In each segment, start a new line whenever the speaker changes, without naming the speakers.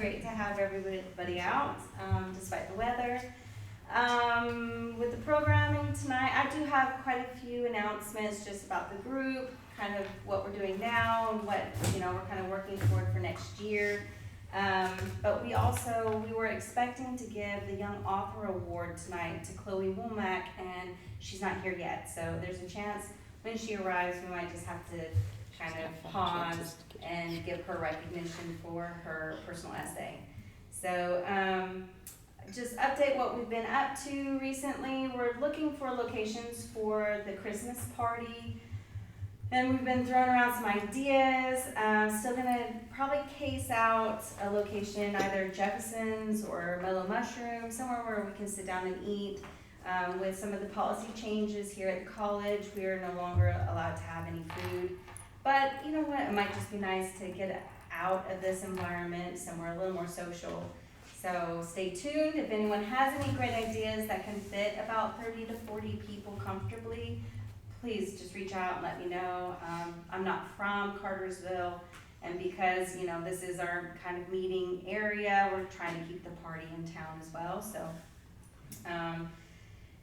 great to have everybody out, despite the weather. With the programming tonight, I do have quite a few announcements just about the group, kind of what we're doing now and what, we're kind of working toward for next year. But we were expecting to give the Young Author Award tonight to Chloe Womack, and she's not here yet. So there's a chance when she arrives, we might just have to kind of pause and give her recognition for her personal essay. So just update what we've been up to recently. We're looking for locations for the Christmas party. And we've been throwing around some ideas. Still gonna probably case out a location, either Jefferson's or Mellow Mushroom, somewhere where we can sit down and eat. With some of the policy changes here at the college, we are no longer allowed to have any food. But you know what, it might just be nice to get out of this environment somewhere a little more social. So stay tuned. If anyone has any great ideas that can fit about 30 to 40 people comfortably, please just reach out and let me know. I'm not from Cartersville, and because this is our kind of meeting area, we're trying to keep the party in town as well. So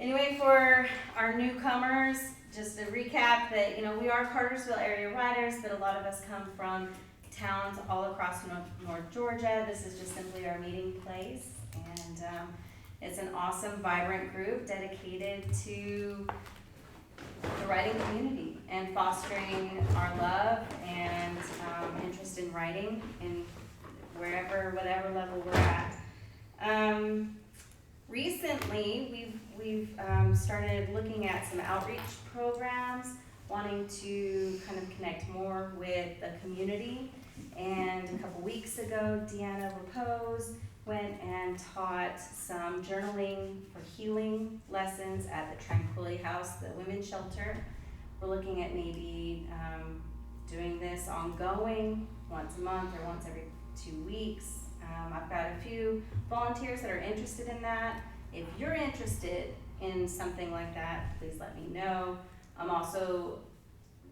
anyway, for our newcomers, just to recap that we are Cartersville area writers, but a lot of us come from towns all across North Georgia. This is just simply our meeting place, and it's an awesome, vibrant group dedicated to the writing community and fostering our love and interest in writing in whatever level we're at. Recently, we've started looking at some outreach programs, wanting to kind of connect more with the community. And a couple weeks ago, Deanna Repose went and taught some journaling for healing lessons at the Tranquility House, the women's shelter. We're looking at maybe doing this ongoing, once a month or once every 2 weeks. I've got a few volunteers that are interested in that. If you're interested in something like that, please let me know. I'm also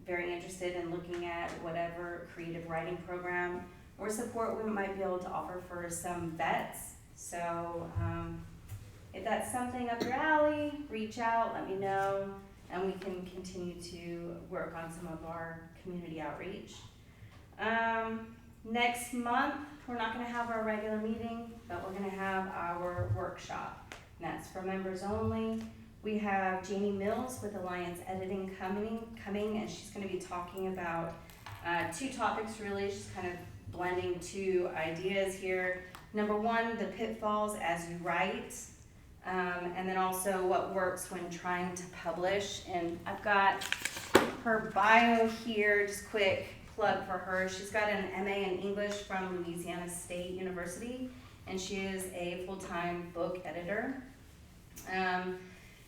very interested in looking at whatever creative writing program or support we might be able to offer for some vets. So if that's something up your alley, reach out, let me know, and we can continue to work on some of our community outreach. Next month, we're not going to have our regular meeting, but we're going to have our workshop. And that's for members only. We have Janie Mills with Alliance Editing coming, and she's going to be talking about 2 topics really. She's kind of blending 2 ideas here. Number 1, the pitfalls as you write, and then also what works when trying to publish. And I've got her bio here, just quick plug for her. She's got an MA in English from Louisiana State University, and she is a full-time book editor.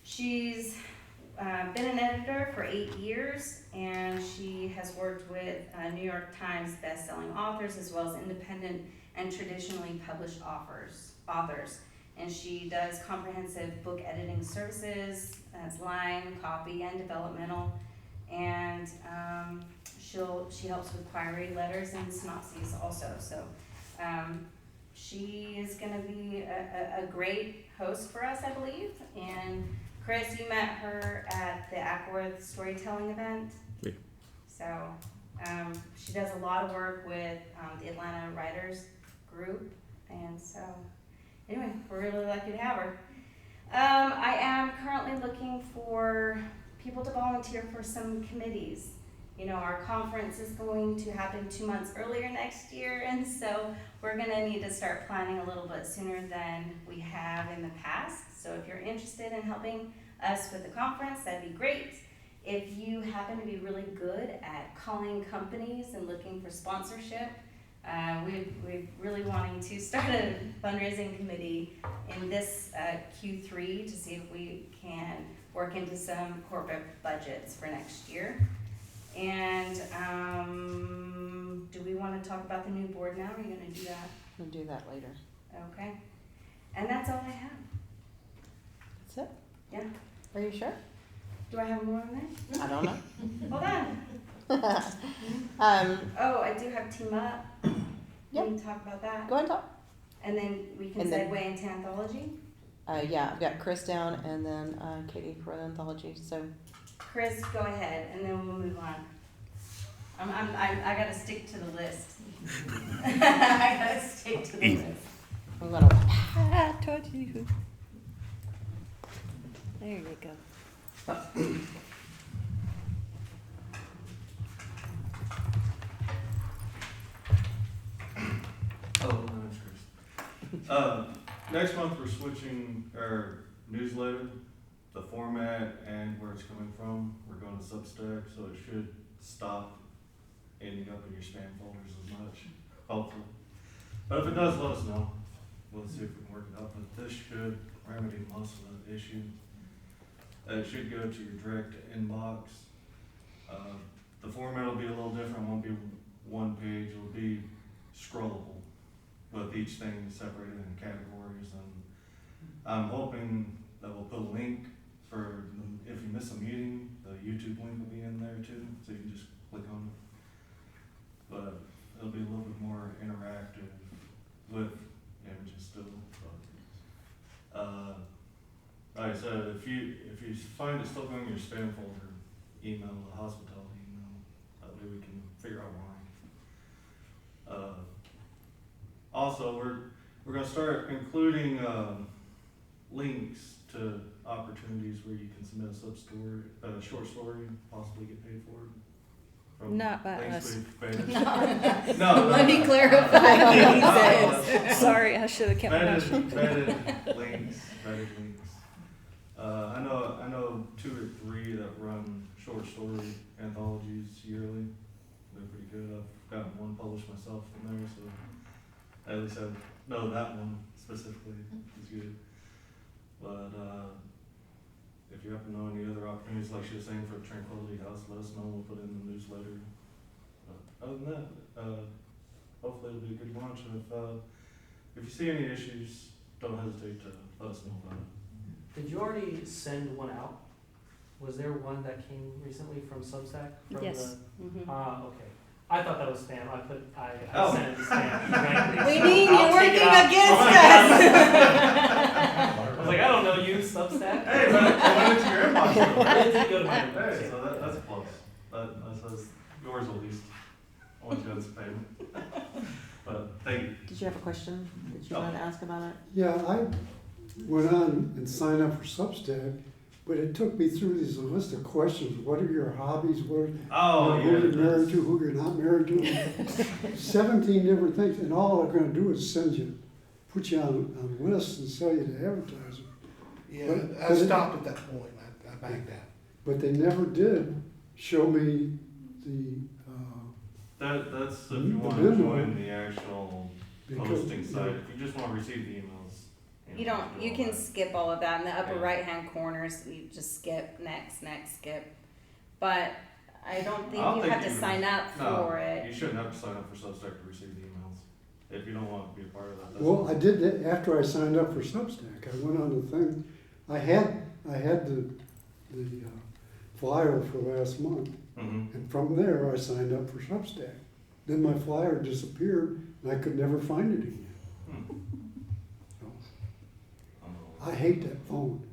She's been an editor for 8 years, and she has worked with New York Times best-selling authors as well as independent and traditionally published authors. And she does comprehensive book editing services, that's line, copy, and developmental. And she helps with query letters and synopses also. So she is going to be a great host for us, I believe. And Chris, you met her at the Ackworth storytelling event.
Yeah.
So she does a lot of work with the Atlanta Writers Group. And so anyway, we're really lucky to have her. I am currently looking for people to volunteer for some committees. Our conference is going to happen 2 months earlier next year, and so we're going to need to start planning a little bit sooner than we have in the past. So if you're interested in helping us with the conference, that'd be great. If you happen to be really good at calling companies and looking for sponsorship, we're really wanting to start a fundraising committee in this Q3 to see if we can work into some corporate budgets for next year. And do we want to talk about the new board now, or are you going to do that?
We'll do that later.
Okay. And that's all I have.
That's it?
Yeah.
Are you sure?
Do I have more on there?
I don't know.
Hold on. Oh, I do have Team Up.
Yep.
We can talk about that.
Go ahead and talk.
And then we can
And then-
segue into anthology.
Yeah, I've got Chris down and then Katie for the anthology. So
Chris, go ahead, and then we'll move on. I gotta stick to the list. I gotta stick to the list.
I'm gonna touch you. There you go.
Hello, my name's Chris. Next month we're switching our newsletter, the format and where it's coming from. We're going to Substack, so it should stop ending up in your spam folders as much, hopefully. But if it does, let us know. We'll see if we can work it out, but this should remedy most of the issue. It should go to your direct inbox. The format will be a little different, won't be one page, it'll be scrollable, with each thing separated in categories, and I'm hoping that we'll put a link for, if you miss a meeting, the YouTube link will be in there too, so you can just click on it. But it'll be a little bit more interactive with images still. But, like I said, if you find it still going in your spam folder, email the hospitality email, that way we can figure out why. Also, we're going to start including links to opportunities where you can submit a short story, possibly get paid for it. From
Not by
links
us.
we've vetted. No,
Let me clarify what he says. Sorry, I should have kept my mouth shut.
vetted links. I know 2 or 3 that run short story anthologies yearly. They're pretty good. I've gotten one published myself from there, so at least I know that one specifically is good. But if you happen to know any other opportunities, like she was saying, for Tranquility House, let us know. We'll put it in the newsletter. But other than that, hopefully it'll be a good launch. And if you see any issues, don't hesitate to let us know about it.
Did you already send one out? Was there one that came recently from Substack? From
Yes.
Okay. I thought that was spam. I
Oh.
sent it to spam. Frankly,
We
so
need you
I'll take
working
it out.
against
Oh my
us.
I was like, I don't know you, Substack.
Hey, but it went into your inbox.
It did go to my
Hey,
inbox.
so that's close. That says yours at least. I want you to payment. But thank you.
Did you have a question that you wanted to ask about it?
Yeah, I went on and signed up for Substack, but it took me through this list of questions. What are your hobbies? Who you're married to, who you're not married to. 17 different things, and all they're going to do is put you on lists and sell you to advertisers.
Yeah,
But
I
it-
stopped at that point. I backed out.
But they never did show me the,
That's if
The
you want to
memo.
join the actual
because,
posting site. If you just want to receive the emails.
You don't. You can skip all of that in the upper
Yeah.
right-hand corners. You just skip next, skip. But I don't think
I don't
you
think
have to
you-
sign up
No,
for it.
you shouldn't have to sign up for Substack to receive the emails. If you don't want to be a part of that. That's
well, I
fine.
did that after I signed up for Substack. I went on the thing. I had the flyer for last month.
Mhm.
And from there, I signed up for Substack. Then my flyer disappeared, and I could never find it again.
Hmm.
So,
I'm
I hate that phone.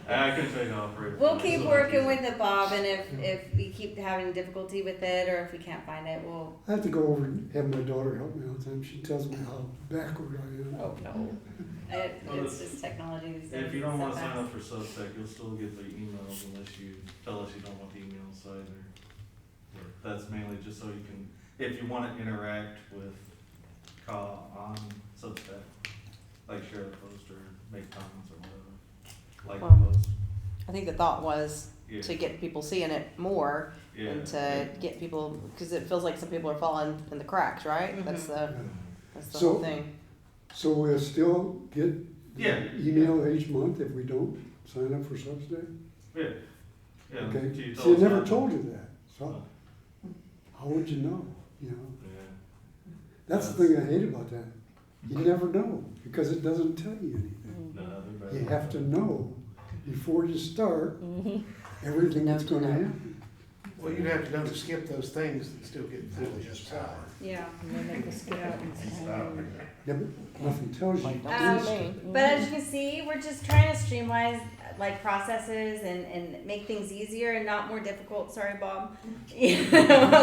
I can tell you how to operate.
We'll
it.
keep
So
working
it's
with it, Bob, and if we keep having difficulty with it, or if we can't find it, we'll.
I have to go over and have my daughter help me all the time. She tells me how backward I am.
Oh no. It's just technology these days.
If you don't want to
so
sign
fast.
up for Substack, you'll still get the emails unless you tell us you don't want the emails either. But that's mainly just so you can, if you want to interact with CAW on Substack, like share the post or make comments or whatever, like
Well,
the post.
I think the thought was
Yeah.
to get people seeing it more
Yeah.
and to get people, because it feels like some people are falling in the cracks, right?
Mhm.
That's the
So-
whole thing.
So we'll still get the
Yeah.
email each month if we don't sign up for Substack?
Yeah. Yeah.
Okay.
till you tell
See, I
us
never
not to.
told you that. So
Oh.
how would you know? You know,
Yeah.
that's the thing I hate about that. You never know because it doesn't tell you anything.
No, they're better.
You have to know before you start everything
Know
that's
to
going to
know.
happen.
Well, you'd have to know to skip those things and still get 50 an hour.
Yeah.
And then they just get out and sign.
Yeah, but nothing tells you.
Don't see me.
But as you can see, we're just trying to streamline like processes and make things easier and not more difficult. Sorry, Bob. You know,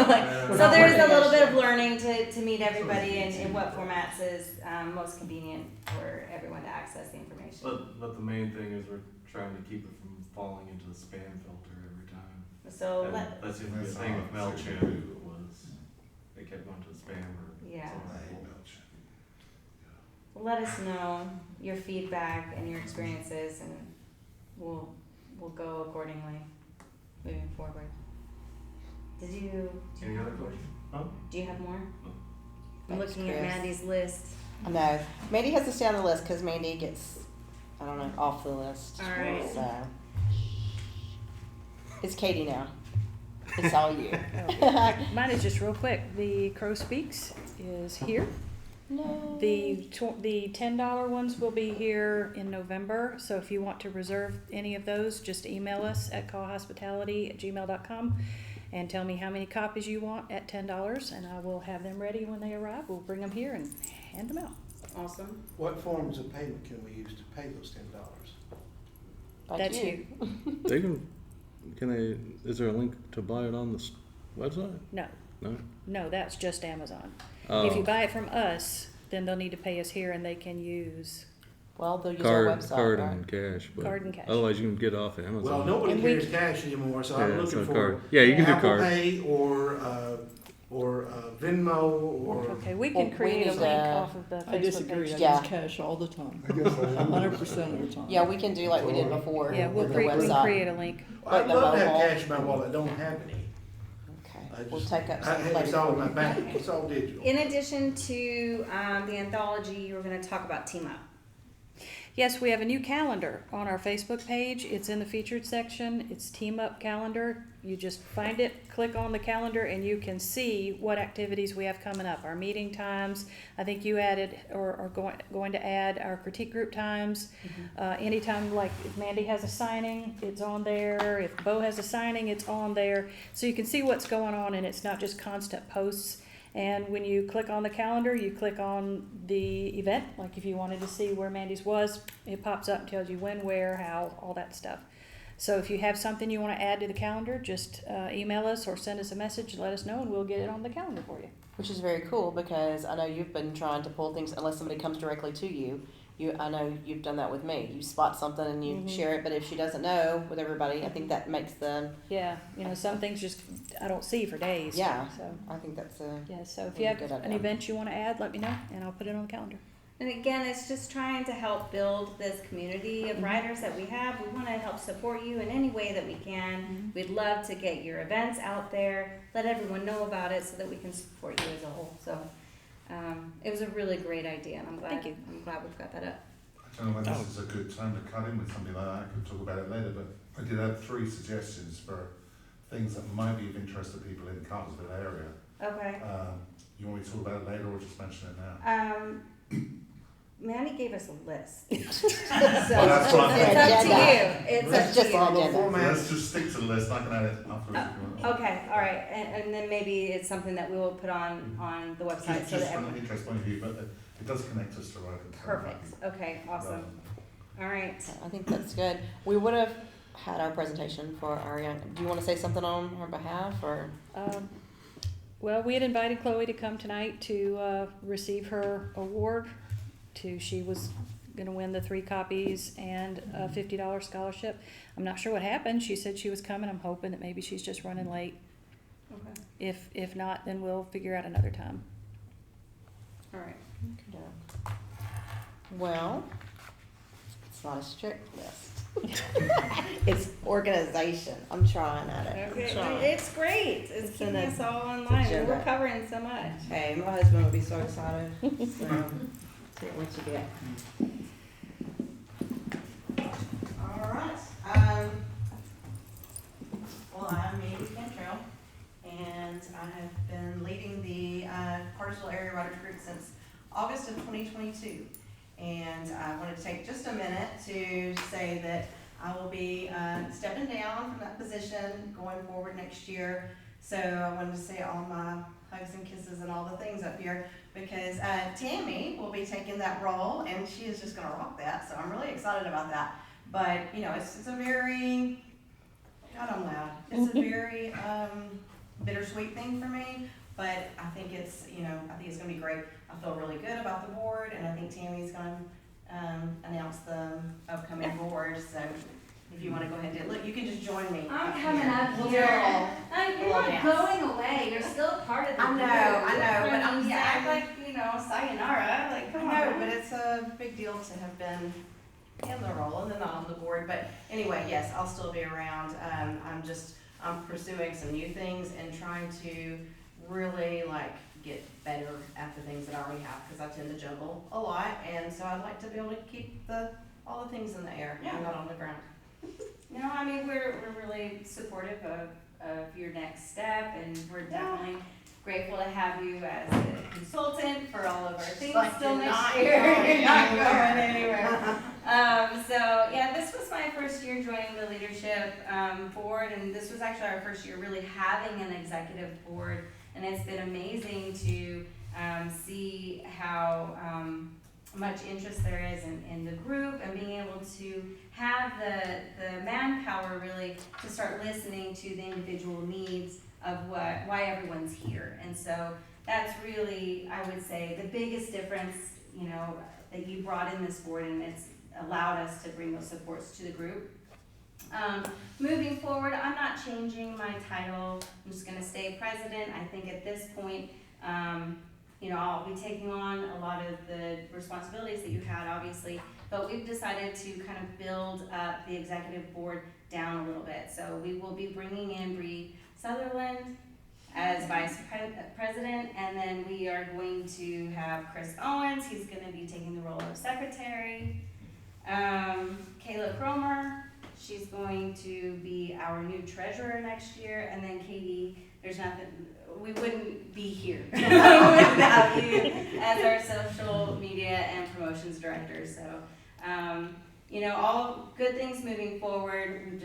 like, so there's a little bit of learning to meet everybody and in what formats is most convenient for everyone to access the information.
But the main thing is we're trying to keep it from falling into the spam filter every time.
So
And
let,
that seems to be the thing with MailChimp. It kept going to the spam or
Yeah.
something.
let us know your feedback and your experiences, and we'll go accordingly moving forward. Did you?
Any other questions? Huh?
Do you have more?
No.
I'm
Thanks,
looking at
Chris.
Mandy's list.
I know. Mandy has to stay on the list because Mandy gets, I don't know, off the list.
All right.
So it's Katie now. It's all you.
Mine is just real quick. The Crow Speaks is here.
No.
The $10 ones will be here in November. So if you want to reserve any of those, just email us at cawhospitality@gmail.com and tell me how many copies you want at $10, and I will have them ready when they arrive. We'll bring them here and hand them out.
Awesome.
What forms of payment can we use to pay those $10?
That's you.
They can they, is there a link to buy it on the website?
No,
No?
no, that's just Amazon.
Oh.
If you buy it from us, then they'll need to pay us here, and they can use
Well, they'll use our
Card,
website,
card
right?
and cash. But
Card and cash.
Otherwise, you can get it off Amazon.
Well, nobody
And we-
carries cash anymore, so I'm
Yeah,
looking
so
for
card. Yeah, you can do
Apple
card.
Pay or Venmo or.
Okay, we
Well,
can
we
create a
need
link
to-
off of the Facebook
I disagree.
page.
I
Yeah.
use cash all the time.
I guess I am.
100% of the time.
Yeah, we can do like we did before
Yeah, we'll
with the
we can
website.
create a link.
I'd
like the
love to have
mobile.
cash in my wallet. I don't have any.
Okay,
I
we'll
just-
take up some
It's
later
all
for
in my
you.
bank. It's all digital.
In addition to the anthology, you were going to talk about Team Up.
Yes, we have a new calendar on our Facebook page. It's in the featured section. It's Team Up Calendar. You just find it, click on the calendar, and you can see what activities we have coming up. Our meeting times. I think you added or are going to add our critique group times. Anytime, like if Mandy has a signing, it's on there. If Bo has a signing, it's on there. So you can see what's going on, and it's not just constant posts. And when you click on the calendar, you click on the event. Like if you wanted to see where Mandy's was, it pops up and tells you when, where, how, all that stuff. So if you have something you want to add to the calendar, just email us or send us a message, let us know, and we'll get it on the calendar for you.
Which is very cool because I know you've been trying to pull things unless somebody comes directly to you. I know you've done that with me. You spot something and you
Mhm.
share it, but if she doesn't know with everybody, I think that makes the.
Yeah, some things just I don't see for days.
Yeah.
So
I think that's a.
yeah, so if
Really
you have
good
an
idea.
event you want to add, let me know, and I'll put it on the calendar.
And again, it's just trying to help build this community of writers that we have. We want to help support you in any way that we can. We'd love to get your events out there, let everyone know about it so that we can support you as a whole. So it was a really great idea, and I'm glad.
Thank you.
I'm glad we've got that up.
I don't know whether this is a good time to cut in with something like that. I could talk about it later, but I did have 3 suggestions for things that might be of interest to people in the Cartersville area.
Okay.
You want me to talk about it later or just mention it now?
Mandy gave us a list. So
Well, that's what I'm
it's
thinking.
up to you. It's
Let's
up
just
to you.
follow
So
agenda.
let's just stick to the list. I can add it afterwards if you want.
Okay, all right, and then maybe it's something that we will put on the website
Just,
so that
from
everyone.
an interest point of view, but it does connect us to right.
Perfect. Okay, awesome. All right.
I think that's good. We would have had our presentation for our young. Do you want to say something on her behalf or?
Well, we had invited Chloe to come tonight to receive her award. She was going to win the 3 copies and a $50 scholarship. I'm not sure what happened. She said she was coming. I'm hoping that maybe she's just running late.
Okay.
If not, then we'll figure out another time.
All right.
Well, it's not a strict list. It's organization. I'm trying at it. I'm
Okay,
trying.
it's great. It's
It's
keeping
in
us
a
all in line.
agenda.
We're covering so much.
Hey, my husband will be so excited. So, see what you get. All right. Well, I'm Mandy Cantrell, and I have been leading the Cartersville Area Writers Group since August of 2022. And I wanted to take just a minute to say that I will be stepping down from that position going forward next year. So I wanted to say all my hugs and kisses and all the things up here because Tammy will be taking that role and she is just gonna rock that. So I'm really excited about that. But you know, it's a very, God, I'm loud. It's a very bittersweet thing for me. But I think it's, you know, I think it's gonna be great. I feel really good about the board, and I think Tammy's gonna announce the upcoming board. So if you want to go ahead and do it, look, you can just join me.
I'm coming up
We'll do
here.
a little-
You're not
dance.
going away. You're still part of the
I
group.
know, but I'm
you act
saying-
like, you know, sayonara. Like, come
I know,
on.
but it's a big deal to have been in the role and then not on the board. But anyway, yes, I'll still be around. I'm pursuing some new things and trying to really like get better at the things that I already have because I tend to juggle a lot, and so I'd like to be able to keep all the things in the air and not on the ground.
No, I mean, we're really supportive of your next step, and we're definitely grateful to have you as a consultant for all of our things
Like
still
you're
next
not
year.
going
You're not
anywhere.
going anywhere. So yeah, this was my first year joining the leadership board, and this was actually our first year really having an executive board, and it's been amazing to see how much interest there is in the group, and being able to have the manpower really to start listening to the individual needs of why everyone's here. And so that's really, I would say, the biggest difference, you know, that you brought in this board, and it's allowed us to bring those supports to the group. Moving forward, I'm not changing my title. I'm just gonna stay president. I think at this point, you know, I'll be taking on a lot of the responsibilities that you had, obviously, but we've decided to kind of build up the executive board down a little bit. So we will be bringing in Bree Sutherland as vice president, and then we are going to have Chris Owens. He's gonna be taking the role of secretary. Kayla Cromer, she's going to be our new treasurer next year, and then Katie, we wouldn't be here without you as our social media and promotions director. So, you know, all good things moving forward.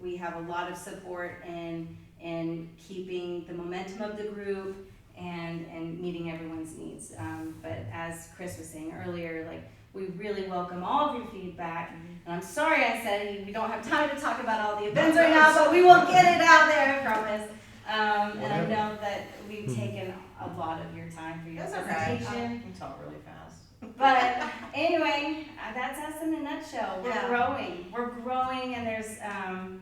We have a lot of support in keeping the momentum of the group and meeting everyone's needs. But as Chris was saying earlier, like, we really welcome all of your feedback. And I'm sorry I said we don't have time to talk about all the events right now, but we will get it out there, I promise. And I know that we've taken a lot of your time for your
That's okay.
presentation.
You can talk really fast.
But anyway, that's us in a nutshell. We're
Yeah.
growing. We're growing, and there's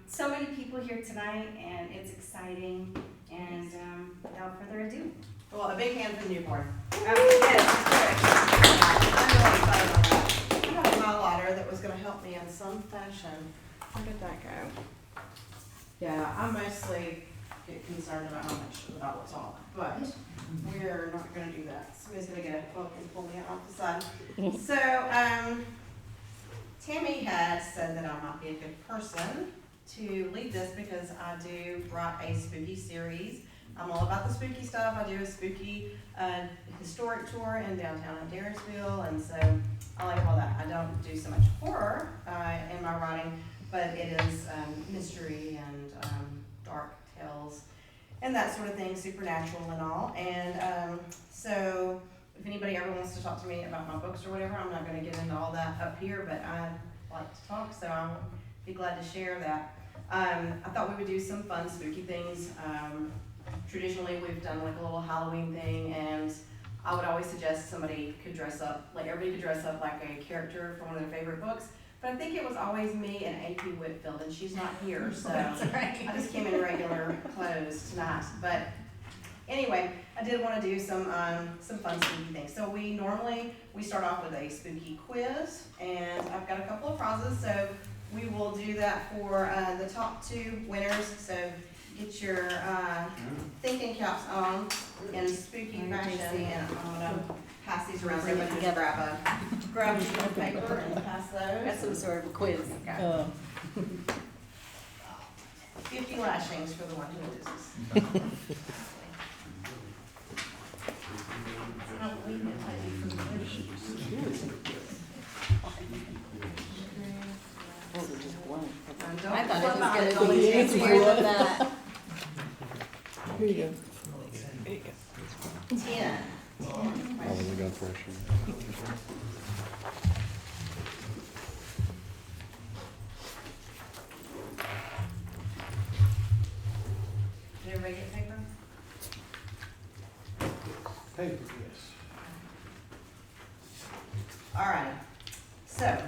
so many people here tonight, and it's exciting. And without further ado,
Well, a big hand for the newborn.
yes,
I'm really excited about that. I have a highlighter that was gonna help me in some fashion. Where did that go? Yeah, I mostly get concerned about how much about what's on it, but we're not gonna do that. Somebody's gonna get a book and pull me off the side. So, Tammy had said that I might be a good person to lead this because I do write a spooky series. I'm all about the spooky stuff. I do a spooky historic tour in downtown Adairsville, and so I like all that. I don't do so much horror in my writing, but it is mystery and dark tales and that sort of thing, supernatural and all. And so if anybody ever wants to talk to me about my books or whatever, I'm not going to get into all that up here, but I like to talk, so I'll be glad to share that. I thought we would do some fun, spooky things. Traditionally, we've done like a little Halloween thing, and I would always suggest somebody could dress up, like everybody could dress up like a character from one of their favorite books. But I think it was always me and AP Whitfield, and she's not here, so I just came in regular clothes tonight. But anyway, I did want to do some fun spooky things. So we start off with a spooky quiz, and I've got a couple of prizes. So we will do that for the top 2 winners. So get your thinking caps on in spooky fashion, and I'm gonna pass these around so everybody can just grab a sheet of paper and pass those.
That's some sort of a quiz.
Okay. 50 lashings for the one who loses.
I thought it was
Don't
gonna
flip
be
out,
easier
don't
than that.
Here you go.
There you go.
Probably got pressure.
Did everybody get paper?
Paper, yes.
All right, so,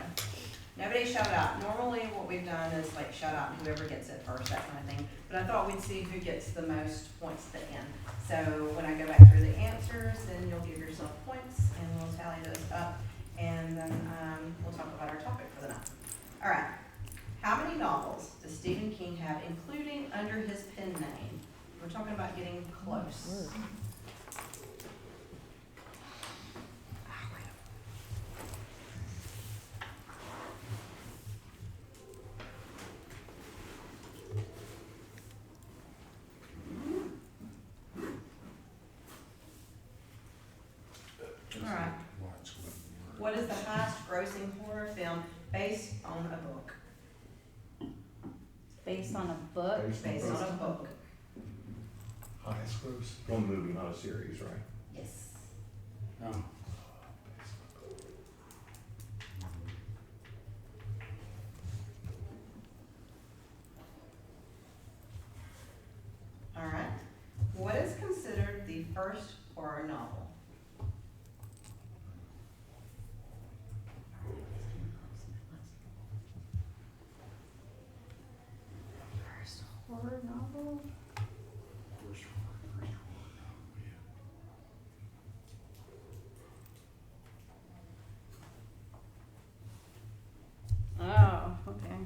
nobody shouted out. Normally, what we've done is like shout out whoever gets it first, that kind of thing. But I thought we'd see who gets the most points at the end. So when I go back through the answers, then you'll give yourself points, and we'll tally those up, and then we'll talk about our topic for the night. All right, how many novels does Stephen King have, including under his pen name? We're talking about getting close. All right. What is the highest grossing horror film based on a book?
Based on a book.
Based on a book.
Highest gross.
One movie, not a series, right?
Yes.
No.
All right. What is considered the first horror novel?
First horror novel? Oh, okay.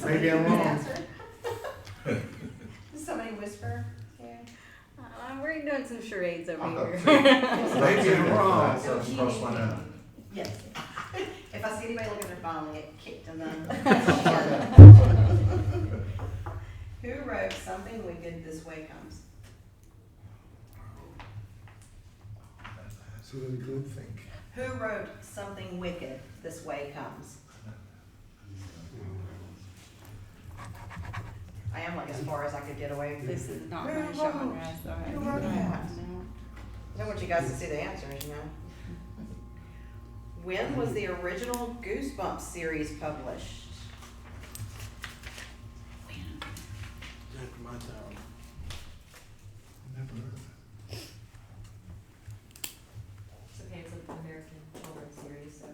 Maybe I'm wrong.
Did somebody whisper? Yeah.
We're doing some charades over here.
Maybe I'm wrong.
That's cross one out.
Yes. If I see anybody look at their phone, they get kicked in the. Who wrote Something Wicked This Way Comes?
So then good think.
Who wrote Something Wicked This Way Comes? I am like as far as I could get away.
This is not
Who
my
wrote-
genre, so I
who wrote that?
No.
I don't want you guys to see the answers, you know. When was the original Goosebumps series published?
After my time.
Never heard of that.
It's okay, it's an American children's series, so.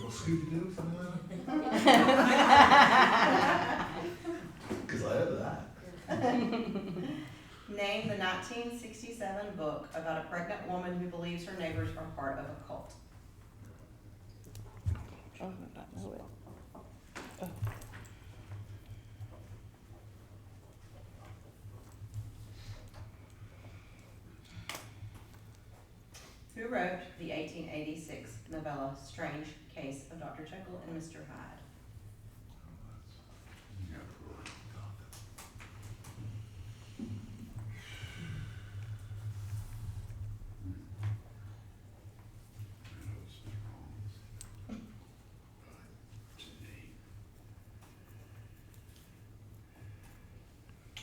Well, Scooby-Doo, something like that? Because I heard that.
Name the 1967 book about a pregnant woman who believes her neighbors are part of a cult.
Oh, I know it. Oh.
Who wrote the 1886 novella Strange Case of Dr. Jekyll and Mr. Hyde?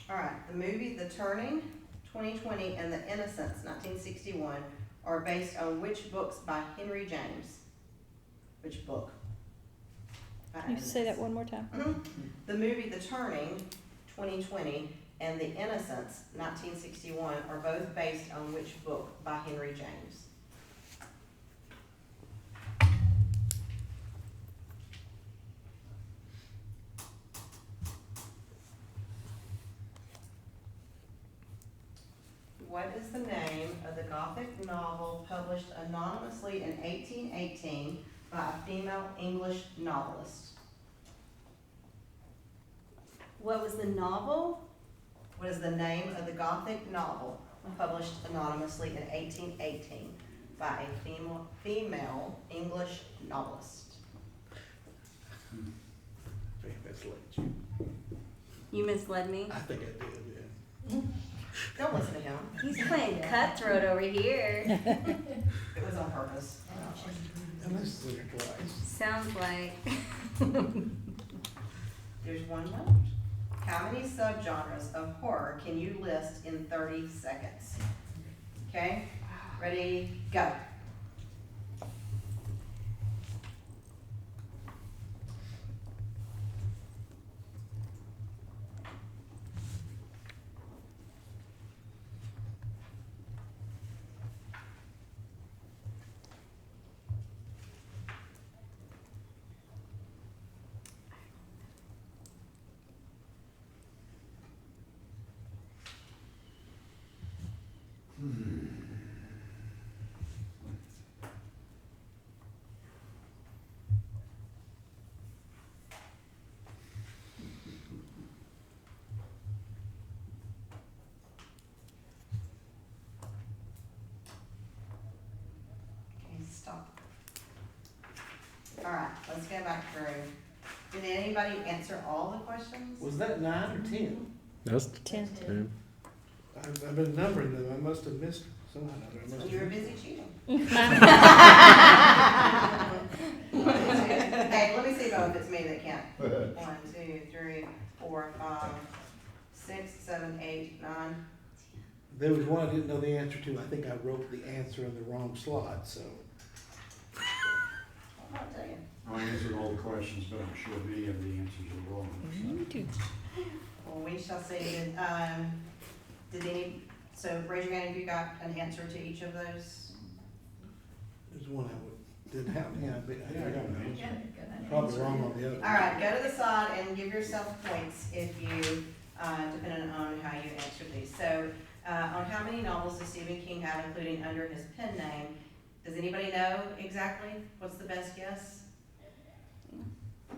All right, the movie The Turning, 2020, and The Innocents, 1961, are based on which books by Henry James? Which book?
Can you say that one more time?
The movie The Turning, 2020, and The Innocents, 1961, are both based on which book by Henry James? What is the name of the Gothic novel published anonymously in 1818 by a female English novelist?
What was the novel?
What is the name of the Gothic novel published anonymously in 1818 by a female English novelist?
I think I misled you.
You misled me.
I think I did, yeah.
Don't listen to him.
He's playing cutthroat over here.
It was on purpose.
I listened to it twice.
Sounds like.
There's one note. How many subgenres of horror can you list in 30 seconds? Okay? ready, go. Okay, stop. All right, let's go back through. Did anybody answer all the questions?
Was that 9 or 10?
That's
10.
10.
I've been numbering them, I must have missed some. I must
You were
have.
busy cheating. Hey, let me see though if it's me that can't. 1, 2, 3, 4, 5, 6, 7, 8, 9.
There was one I didn't know the answer to. I think I wrote the answer in the wrong slot, so.
I'll tell you.
I answered all the questions, but I'm sure many of the answers are wrong.
Me too.
Well, we shall see. So raise your hand if you got an answer to each of those.
There's one didn't have, yeah, but I got an
Yeah,
answer.
good.
Probably wrong on the other.
All right, go to the side and give yourself points if you, depending on how you answered these. So, on how many novels does Stephen King have, including under his pen name? Does anybody know exactly? What's the best guess?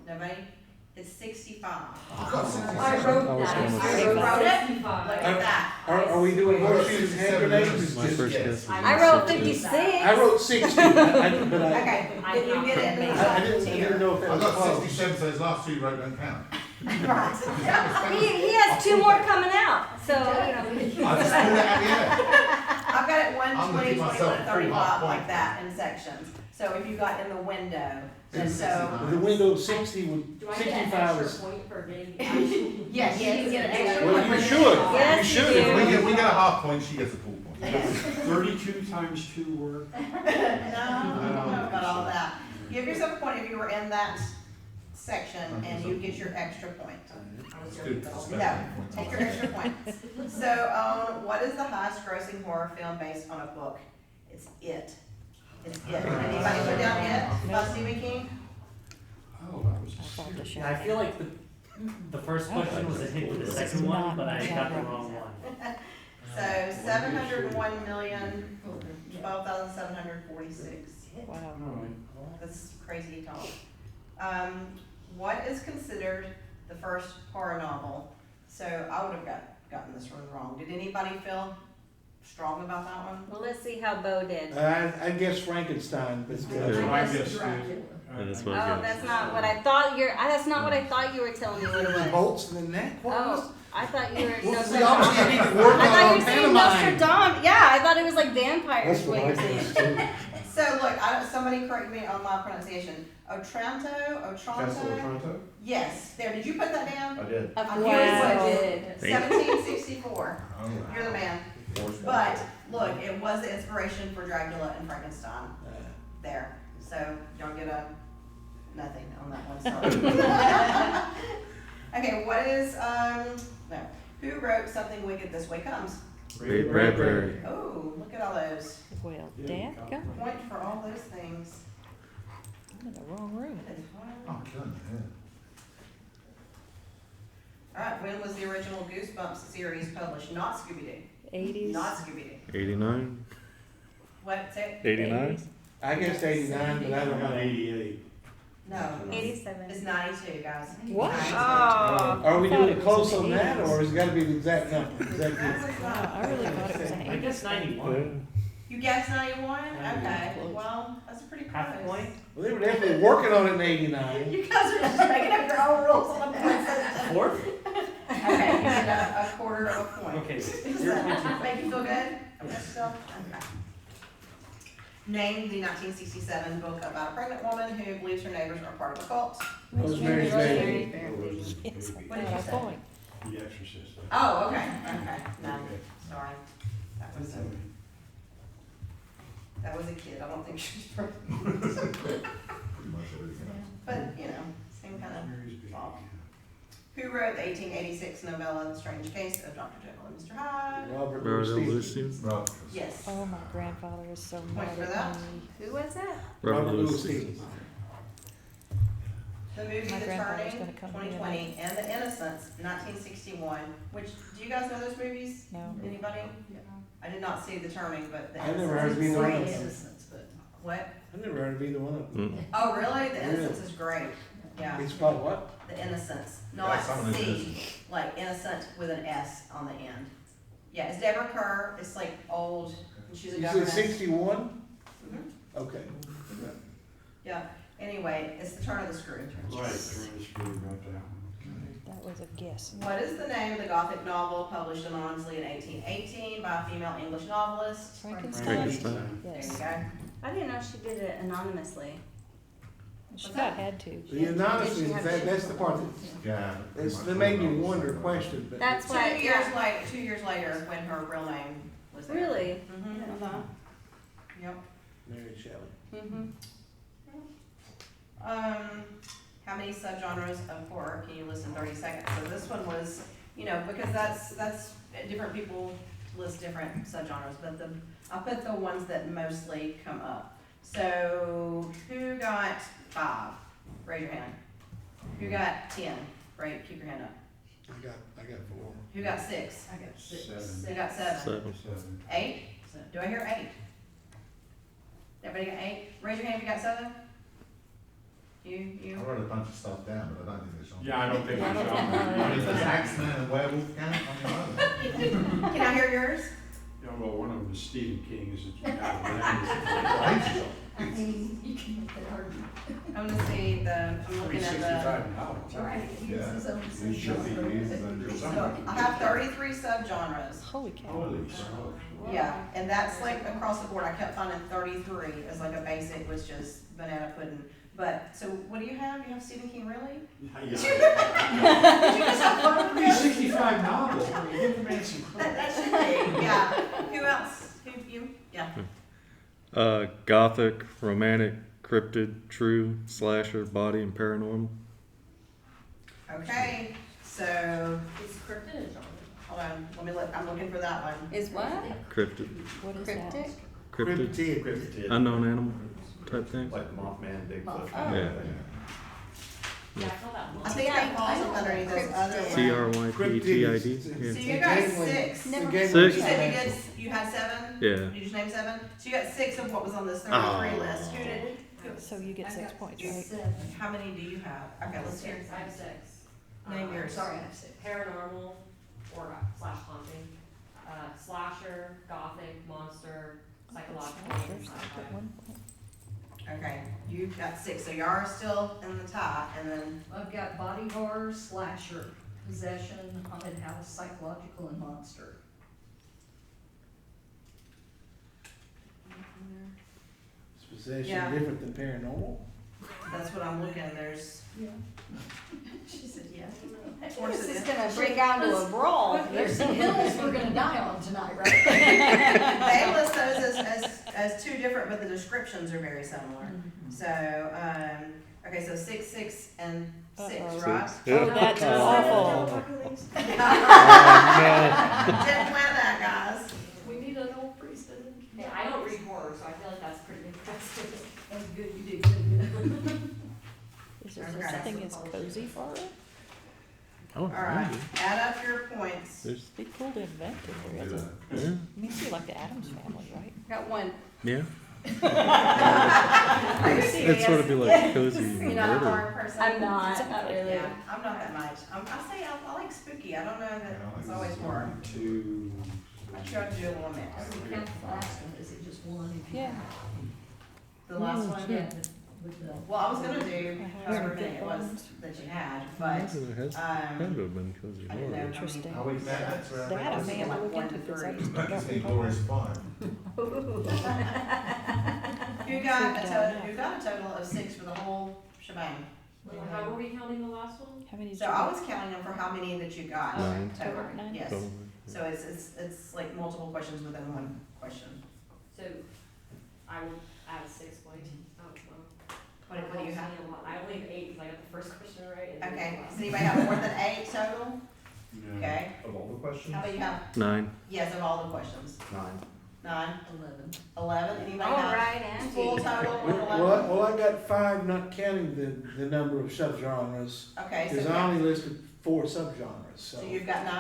Nobody? It's 65.
I wrote that. I
You wrote it?
65.
Look at that.
Are we doing horseshoes and hand grenades?
My first guess was
I wrote
56.
56.
I wrote 60, but I,
Okay, did you get it in the
I
top
didn't
tier?
know if that
I
was
got
close.
67, so his last 2 right don't count.
Right.
He has 2 more coming out, so, you know.
I just pulled it out of the air.
I've got it 1,
I'm gonna
20,
give
21,
myself a
and
full
35
half
like
point.
that in sections. So if you got in the window, and
It's
so,
69.
The window 60 would,
Do I get an
65
extra
is.
point for getting the actual?
yes, you get an extra
Well,
one.
you
for
should.
the-
Yes,
You
you
should.
do.
If we get a half point, she gets a full point.
Yes.
32 times 2 were?
No, I don't know about all that. Give yourself a point if you were in that section and you get your extra point.
I was
It's good.
joking.
It's
No,
better.
take your extra point. So, what is the highest grossing horror film based on a book? It's It. It's It. Anybody put down It by Stephen King?
Oh, that was
I thought the show.
Yeah, I feel like the first question was a hint to the second one, but I got the wrong one.
So 701,012,746.
Wow.
That's crazy talk. What is considered the first horror novel? So I would have gotten this one wrong. Did anybody feel strong about that one?
Well, let's see how Bo did.
I guess Frankenstein, but.
I guess Dracula.
Yeah, that's what
Oh,
I guessed.
that's not what I thought that's not what I thought you were telling me what it was.
Bolts in the neck? What was?
Oh, I thought you were
Well, we
Nostradamus.
obviously need to work
I
on
thought
our
you were saying
pantomime.
Nostradamus. Yeah, I thought it was like vampires,
That's
what
what
you
I
were saying.
guessed too.
So look, somebody correct me on my pronunciation.
Castle
Otranto?
Otranto?
Yes, there, did you put that down?
I did.
I'm
Wow.
curious what it did. 1764,
Oh,
you're the man. But, look, it was the inspiration for Dracula and Frankenstein there. So, y'all get nothing on that one, sorry. Okay, what is, no. Who wrote Something Wicked This Way Comes?
Ray Bradbury.
Oh, look at all those.
Well, Dad, go.
Point for all those things.
I'm in the wrong room.
Oh, good, yeah.
Alright, when was the original Goosebumps series published? Not Scooby-Doo.
80s.
Not Scooby-Doo.
89?
What, say,
89?
I guess 89, but I don't know.
88.
no.
87.
It's 92, guys.
What?
92.
Oh.
Are we
I thought
doing
it was
close
in
on
the
that,
80s.
or has it got to be the exact number?
Wow, I really thought it was an
I guess 91.
You guessed 91? Okay, well, that's pretty close.
Half a point?
Well, they were definitely working on it in 89.
You guys are just making up your own rules on the point system.
Fourth?
Okay, you get a quarter of a point.
Okay.
Does that make you feel good? Okay. Name the 1967 book about a pregnant woman who believes her neighbors are part of a cult.
Rosemary's Baby.
Yes,
What did you
got a
say?
point.
The Exorcist.
Oh, okay, no, sorry. That was That was a kid, I don't think she was from,
Pretty much everything else.
but, you know, same kind of thought. Who wrote the 1886 novella, The Strange Case of Dr. Jekyll and Mr. Hyde?
Robert
Robert
Louis
Stevens.
Stevens.
Right.
Yes.
Oh, my grandfather is so
Point
mad
for
at
that.
me.
Who was that?
Robert Louis
Louis
Stevens.
The movie
My
The
grandfather's
Turning,
gonna come to me
2020, and The Innocents, 1961, which, do you guys know those movies?
No.
Anybody? I did not see The Turning, but The
I never
Innocents.
heard of either one of them.
Innocence, but
What?
I never heard of either one of them.
Mm.
Oh, really? The
Really?
Innocents is great. Yeah,
It's called what?
The Innocents,
Yeah,
not
someone who's
C, like innocent with an S on the end. Yeah, it's Deborah Kerr, it's like old, and she's a
You said
governess.
61?
Mhm.
Okay.
Yeah, anyway, it's The Turn of the Screw.
Right, they're in the screw, got that one.
That was a guess.
What is the name of the Gothic novel published anonymously in 1818 by a female English novelist?
Frankenstein?
Frankenstein.
There you
Yes.
go.
I didn't know she did it anonymously.
She about had to.
The anonymous,
Did she have
that's the part that,
Yeah.
that's, that made me wonder, question, but.
That's
Two
why,
years
yeah.
later, 2 years later, when her real name was there.
Really?
Mm-hmm. Yep.
Mary Shelley.
Mm-hmm. How many subgenres of horror can you list in 30 seconds? So this one was, you know, because that's different people list different subgenres, but I put the ones that mostly come up. So who got 5? Raise your hand. Who got 10? Right, keep your hand up.
I got 4.
Who got 6?
I got 6.
Who got 7?
7.
7.
8? Do I hear 8? Everybody got 8? Raise your hand if you got 7. You.
I wrote a bunch of stuff down, but I don't think it's on.
Yeah, I don't think
Yeah, I
it's
don't
on
think-
there.
I mean, does Axeman and Werewolf count? I mean,
Can I hear yours?
Yeah, well, one of them is Stephen King, is it?
I mean, you can make that argument.
I'm gonna see I'm looking at the,
$65.
Right, he
Yeah,
uses his own
you should be
genre.
using your
so I have 33 subgenres.
Holy cow.
Holy cow.
Yeah, and that's like across the board. I kept finding 33 as like a basic, was just banana pudding. But, so what do you have? You have Stephen King, really?
Yeah.
Did you just have fun with this?
65 novels, I mean, give the man some credit.
That should be, yeah. Who else? You? Yeah.
Gothic, romantic, cryptid, true, slasher, body, and paranormal.
Okay, so,
It's cryptid and genre.
hold on, let me look, I'm looking for that one.
Is what?
Cryptid.
What is that?
Cryptic?
Cryptid.
Cryptid.
Unknown animal type thing.
Like Mothman, Bigfoot.
Oh.
Yeah.
Yeah, I saw that one.
I think that falls underneath those other ones.
CRYPTID.
So
Yeah.
you got 6.
The
Never-
game
Six.
You
was-
said you had 7?
Yeah.
You just named 7? So you got 6 of what was on this 33
Oh.
list. Who did?
So you get 6 points, right?
7.
How many do you have? Okay, let's hear.
I have 6.
Name yours.
Sorry, I have 6. Paranormal or slash haunting, slasher, gothic, monster, psychological, and sci-fi.
1 point.
Okay, you've got 6, so you are still in the tie, and then,
I've got body horror, slasher, possession, haunted house, psychological, and monster.
Is possession
Yeah.
different than paranormal?
that's what I'm looking, there's,
Yeah. She said, yeah.
of course
This
it
is
is.
gonna break down to a brawl.
There's some hills we're gonna die on tonight, right?
They list those as 2 different, but the descriptions are very similar. So, okay, so 6, 6, and 6,
Uh-oh.
right?
Yeah.
Oh, that's awful.
Didn't plan that, guys.
We need an old priest in it.
Yeah, I don't read horror, so I feel like that's pretty interesting.
That's good, you did good.
Is there
Okay.
such thing as cozy horror?
Oh,
Alright, add up your points.
There's,
Be cool to invent if there
Do
isn't.
that.
yeah.
I mean, you like the Addams family, right?
Got 1.
Yeah.
Are you
It'd
serious?
sort of be like cozy
You're not a
murder.
horror person?
I'm not really.
Yeah, I'm not that much. I say I like spooky. I don't know that it's always horror.
2.
I try to do a little mix.
Does it count the last one, is it just one if you
Yeah.
have?
The last one?
Yeah, with the.
Well, I was gonna do
I have
however many it was
ones.
that you had, but,
There had to have been cozy
I didn't know.
horror.
Interesting.
Are we back? That's where
That I
everything
may
was.
have to look
Like
into because I
1
just
to
don't
Back to the
know.
Glorious 5.
Who got a total of 6 for the whole shebang?
Well, how were we counting the last one?
How many did
So
you
I
get?
was counting them for how many that you got.
9.
Total,
9?
yes.
Probably.
So it's like multiple questions within one question.
So, I
Okay, does anybody have more than 8 total? Okay,
Of all the questions?
how about you have,
9.
yes, of all the questions?
9.
9?
11.
11, anybody
All
have
right, Angie.
full total of 11?
Well, I got 5, not counting the number of subgenres,
Okay,
because I only listed 4 subgenres, so.
so you've got 9,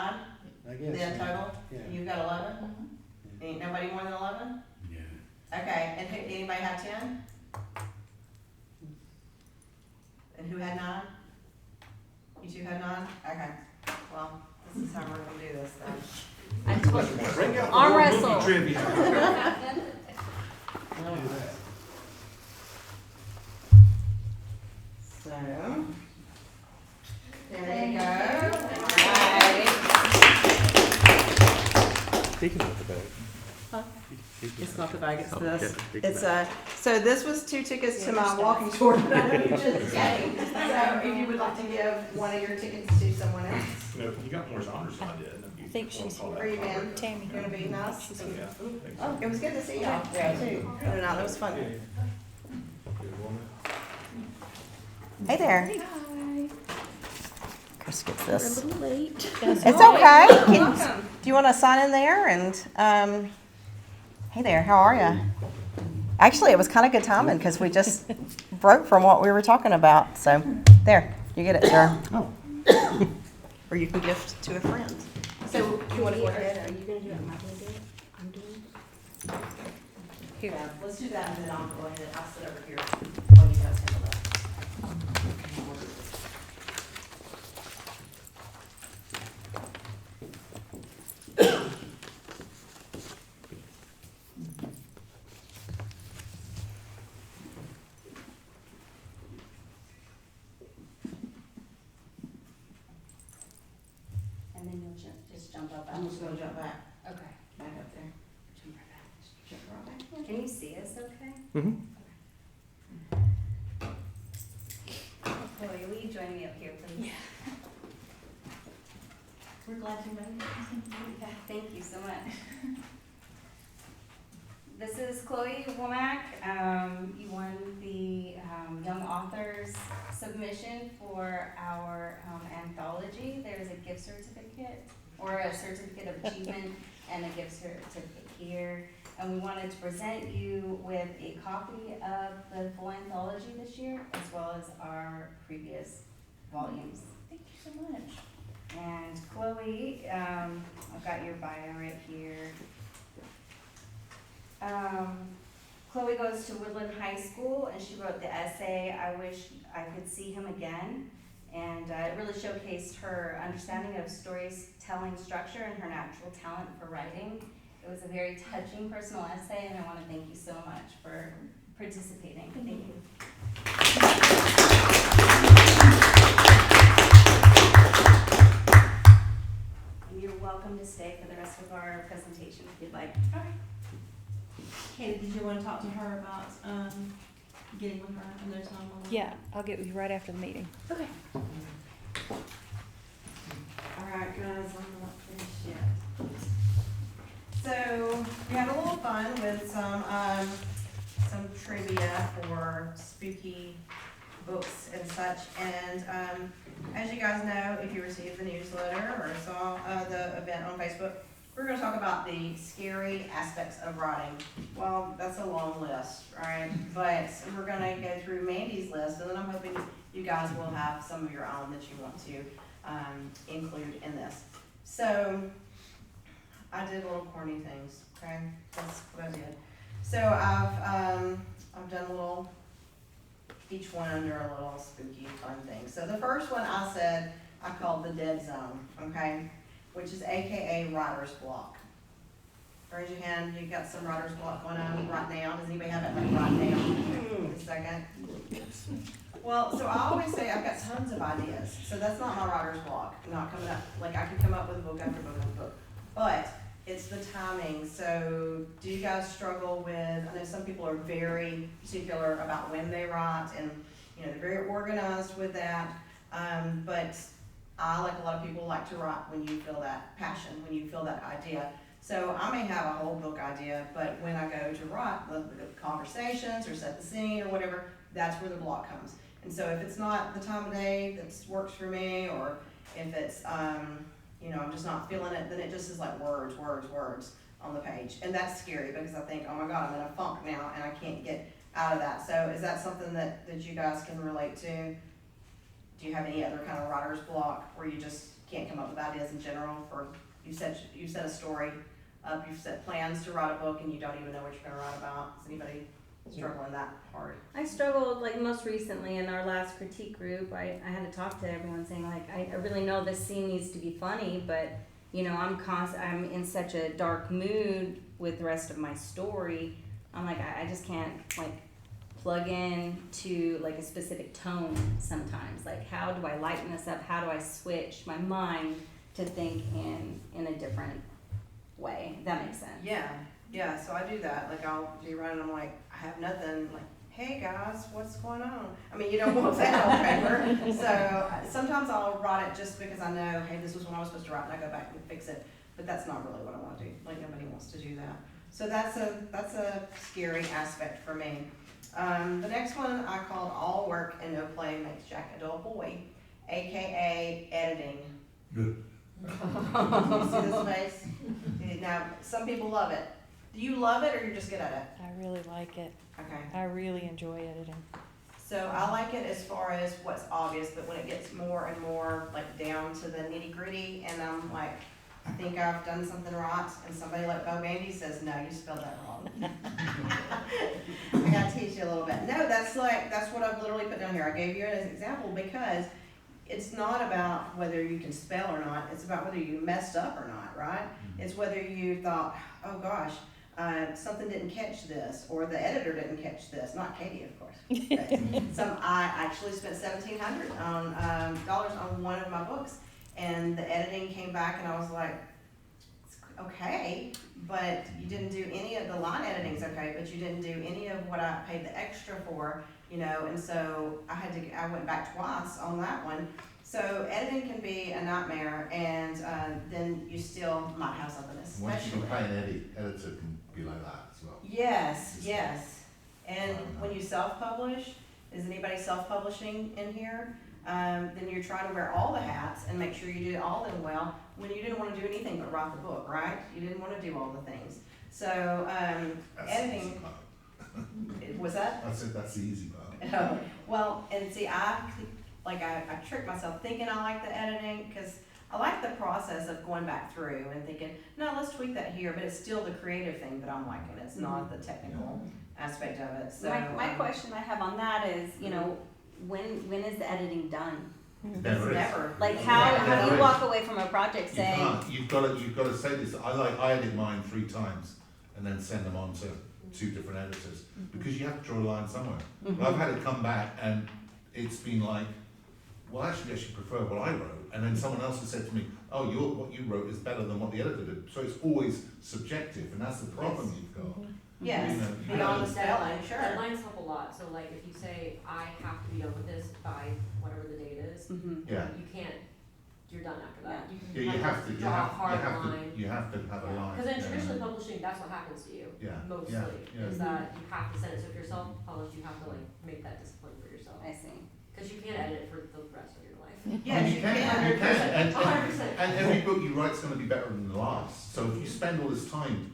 I guess.
then total?
Yeah.
You've got 11? Ain't nobody more than 11?
Yeah.
Okay, and anybody have 10? And who had 9? You two had 9? Okay, well, this is how we're gonna do this then.
I told you.
Bring out the
Arm
whole
wrestle.
movie trivia.
So, there you go. Alright.
Speaking of the bag.
Huh?
Speaking
It's
of-
not the bag, it's
Oh,
this.
yeah, speaking
It's
of-
so this was 2 tickets to my walking tour that I just gave. So if you would like to give one of your tickets to someone else,
No, you got more genres than I did.
I think she's
where you been?
Tammy.
Gonna be nice?
She's
Oh,
here.
yeah.
Oh, it was good to see y'all there too. No, that was fun.
Good woman.
Hey there.
Hi.
Chris gets
We're a
this.
little late.
It's okay.
Welcome.
Do you want to sign in there? And hey there, how are you? Actually, it was kind of good timing because we just broke from what we were talking about. So there, you get it, sir.
Oh.
Or you can gift to a friend. So you want to go ahead?
Are you gonna do it? Am I gonna do it? I'm doing it.
Here.
Yeah, let's do that and then I'll go ahead. I'll sit over here while you guys handle that.
And then you'll just jump up.
I'm just gonna jump back,
Okay.
back up there.
Jump right back.
Jump right back.
Can you see us okay?
Mhm.
Chloe, will you join me up here, please?
We're glad you made it.
Yeah, thank you so much. This is Chloe Womack. You won the Young Authors submission for our anthology. There's a gift certificate or a certificate of achievement and a gift certificate here. And we wanted to present you with a copy of the full anthology this year, as well as our previous volumes.
Thank you so much.
And Chloe, I've got your bio right here. Chloe goes to Woodland High School and she wrote the essay, "I Wish I Could See Him Again." And it really showcased her understanding of storytelling structure and her natural talent for writing. It was a very touching personal essay and I want to thank you so much for participating. Thank you. And you're welcome to stay for the rest of our presentation if you'd like.
Katie, did you want to talk to her about getting with her and their time on that?
Yeah, I'll get with you right after the meeting.
Okay. All right, guys, I'm not finished yet. So we had a little fun with some trivia for spooky books and such. And as you guys know, if you received the newsletter or saw the event on Facebook, we're going to talk about the scary aspects of writing. Well, that's a long list, right? But we're going to go through Mandy's list, and then I'm hoping you guys will have some of your own that you want to include in this. So I did little corny things, okay? That's what I did. So I've done a little, each one under a little spooky fun thing. So the first one I said I called the dead zone, okay? Which is AKA writer's block. Raise your hand, you got some writer's block going on right now. Does anybody have it like right now? A second. Well, so I always say I've got tons of ideas. So that's not my writer's block, not coming up, like I could come up with book after book after book. But it's the timing. So do you guys struggle with, I know some people are very particular about when they write and they're very organized with that. But I, like a lot of people, like to write when you feel that passion, when you feel that idea. So I may have a whole book idea, but when I go to write the conversations or set the scene or whatever, that's where the block comes. And so if it's not the time of day that works for me, or if it's, you know, I'm just not feeling it, then it just is like words on the page. And that's scary because I think, oh my God, I'm in a funk now and I can't get out of that. So is that something that you guys can relate to? Do you have any other kind of writer's block where you just can't come up with ideas in general? For you said a story up, you've set plans to write a book and you don't even know what you're gonna write about. Is anybody struggling that hard?
I struggled, like, most recently in our last critique group. I had to talk to everyone saying, like, I really know this scene needs to be funny, but, you know, I'm in such a dark mood with the rest of my story. I'm like, I just can't, like, plug in to, like, a specific tone sometimes. Like, how do I lighten this up? How do I switch my mind to think in a different way? If that makes sense.
Yeah, so I do that. Like, I'll be running, I'm like, I have nothing, like, hey guys, what's going on? I mean, you don't want that on paper. So sometimes I'll write it just because I know, hey, this was what I was supposed to write, and I go back and fix it. But that's not really what I want to do. Like, nobody wants to do that. So that's a scary aspect for me. The next one I called All Work and No Play Makes Jack a Dull Boy, aka editing.
Good.
You see this face? Now, some people love it. Do you love it or you're just good at it?
I really like it.
Okay.
I really enjoy editing.
So I like it as far as what's obvious, but when it gets more and more like down to the nitty gritty, and I'm like, I think I've done something right, and somebody like Mandy says, no, you spelled that wrong. I gotta teach you a little bit. No, that's what I've literally put down here. I gave you it as an example because it's not about whether you can spell or not, it's about whether you messed up or not, right? It's whether you thought, oh gosh, something didn't catch this, or the editor didn't catch this, not Katie, of course. I actually spent $1,700 on one of my books, and the editing came back, and I was like, okay, but you didn't do any of the line editing's okay, but you didn't do any of what I paid the extra for, you know, and so I went back twice on that one. So editing can be a nightmare, and then you still might have something
Once you
especially.
can pay an editor can be like that as well.
Yes. And when you self-publish, is anybody self-publishing in here? Then you're trying to wear all the hats and make sure you do all of them well, when you didn't want to do anything but write the book, right? You didn't want to do all the things. So
That's
editing, was that?
That's the easy part.
Oh, well, and see, I tricked myself thinking I like the editing, because I like the process of going back through and thinking, no, let's tweak that here, but it's still the creative thing that I'm liking. It's not the technical aspect of it. So
My question I have on that is, you know, when is the editing done?
never.
Like, how do you walk away from a project saying?
You've got to say this. I edit mine 3 times and then send them on to 2 different editors, because you have to draw a line somewhere. But I've had it come back and it's been like, well, actually I should prefer what I wrote, and then someone else has said to me, oh, what you wrote is better than what the editor did. So it's always subjective, and that's the problem you've got.
Yes,
You know,
beyond the spelling, sure.
Deadlines help a lot, so like if you say, I have to be done with this by whatever the date is,
Yeah.
you can't, you're done after that.
Yeah, you have to
draw a hard line.
you have to have a line.
Because in
yeah.
traditional publishing, that's what happens to you,
Yeah,
mostly,
yeah.
is that you have to send it, so if you're self-published, you have to like make that discipline for yourself.
I see.
Because you can't edit it for the rest of your life.
Yes, you can.
100%.
And every book you write is going to be better than the last. So if you spend all this time,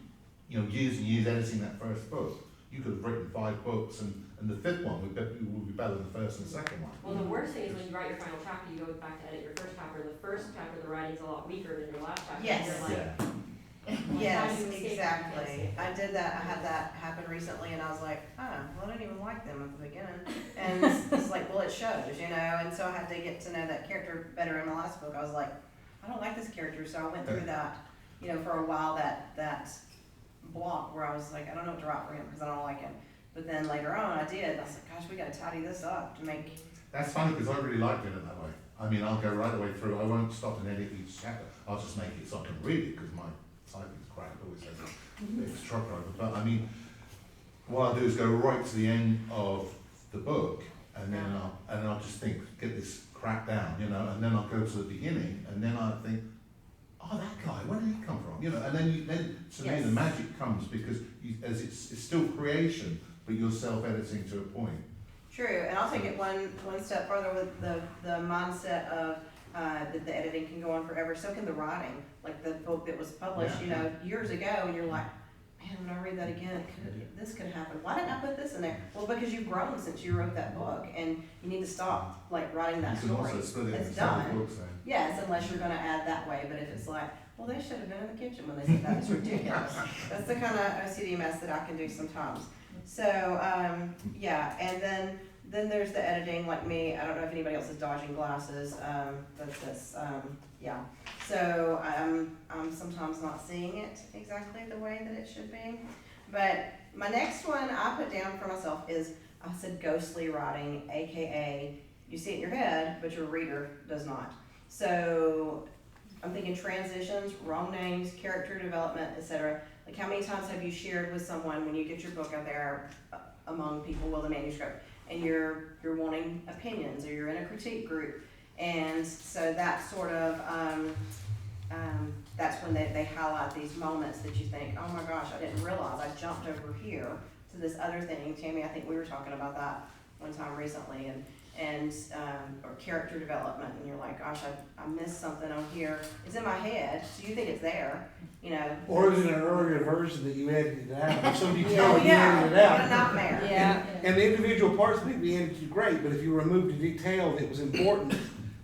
you know, years and years editing that first book, you could have written 5 books, and the 5th one would be better than the first and the second one.
Well, the worst thing is when you write your final chapter, you go back to edit your first chapter. The first chapter, the writing's a lot weaker than your last chapter.
Yes.
You're like,
Yes,
How do you escape
exactly. I did that. I had that happen recently, and I was like, well, I didn't even like them at the beginning. And it's like, well, it shows, you know. And so I had to get to know that character better in the last book. I was like, I don't like this character, so I went through that, you know, for a while. That block where I was like, I don't know what to write for him because I don't like him. But then later on, I did. I was like, gosh, we got to tidy this up to make.
That's funny because I really like doing it that way. I mean, I'll go right the way through. I won't stop and edit each chapter. I'll just make it so I can read it, because my typing's crap. It always has a bit of a truck driver. But I mean, what I'll do is go right to the end of the book, and then I'll just think, get this crap down, you know, and then I'll go to the beginning, and then I think, oh, that guy, where did he come from? You know, and then to me the magic comes, because as it's still creation, but you're self-editing to a point.
True, and I'll take it one step further with the mindset of that the editing can go on forever. So can the writing. Like the book that was published, you know, years ago, and you're like, man, when I read that again, this could happen. Why didn't I put this in there? Well, because you've grown since you wrote that book, and you need to stop like writing that
You can
story.
also split it
It's
into several
done.
books then.
Yes, unless you're gonna add that way, but if it's like, well, they should have been in the kitchen when they said that, it's ridiculous. That's the kind of OCD mess that I can do sometimes. So, yeah, and then there's the editing, like me, I don't know if anybody else is dodging glasses, yeah. So, I'm sometimes not seeing it exactly the way that it should be. But my next one I put down for myself is, I said ghostly writing, AKA, you see it in your head, but your reader does not. So, I'm thinking transitions, wrong names, character development, etc. Like how many times have you shared with someone when you get your book out there among people, well, the manuscript, and you're wanting opinions, or you're in a critique group, and so that sort of, that's when they highlight these moments that you think, oh my gosh, I didn't realize I jumped over here to this other thing. Tammy, I think we were talking about that one time recently, or character development, and you're like, gosh, I missed something on here. It's in my head, so you think it's there, you know.
Or is it an earlier version that you edited out, or somebody
Oh,
told you
yeah,
edited it out?
what a nightmare.
Yeah.
And the individual parts may be edited great, but if you removed the detail that was important,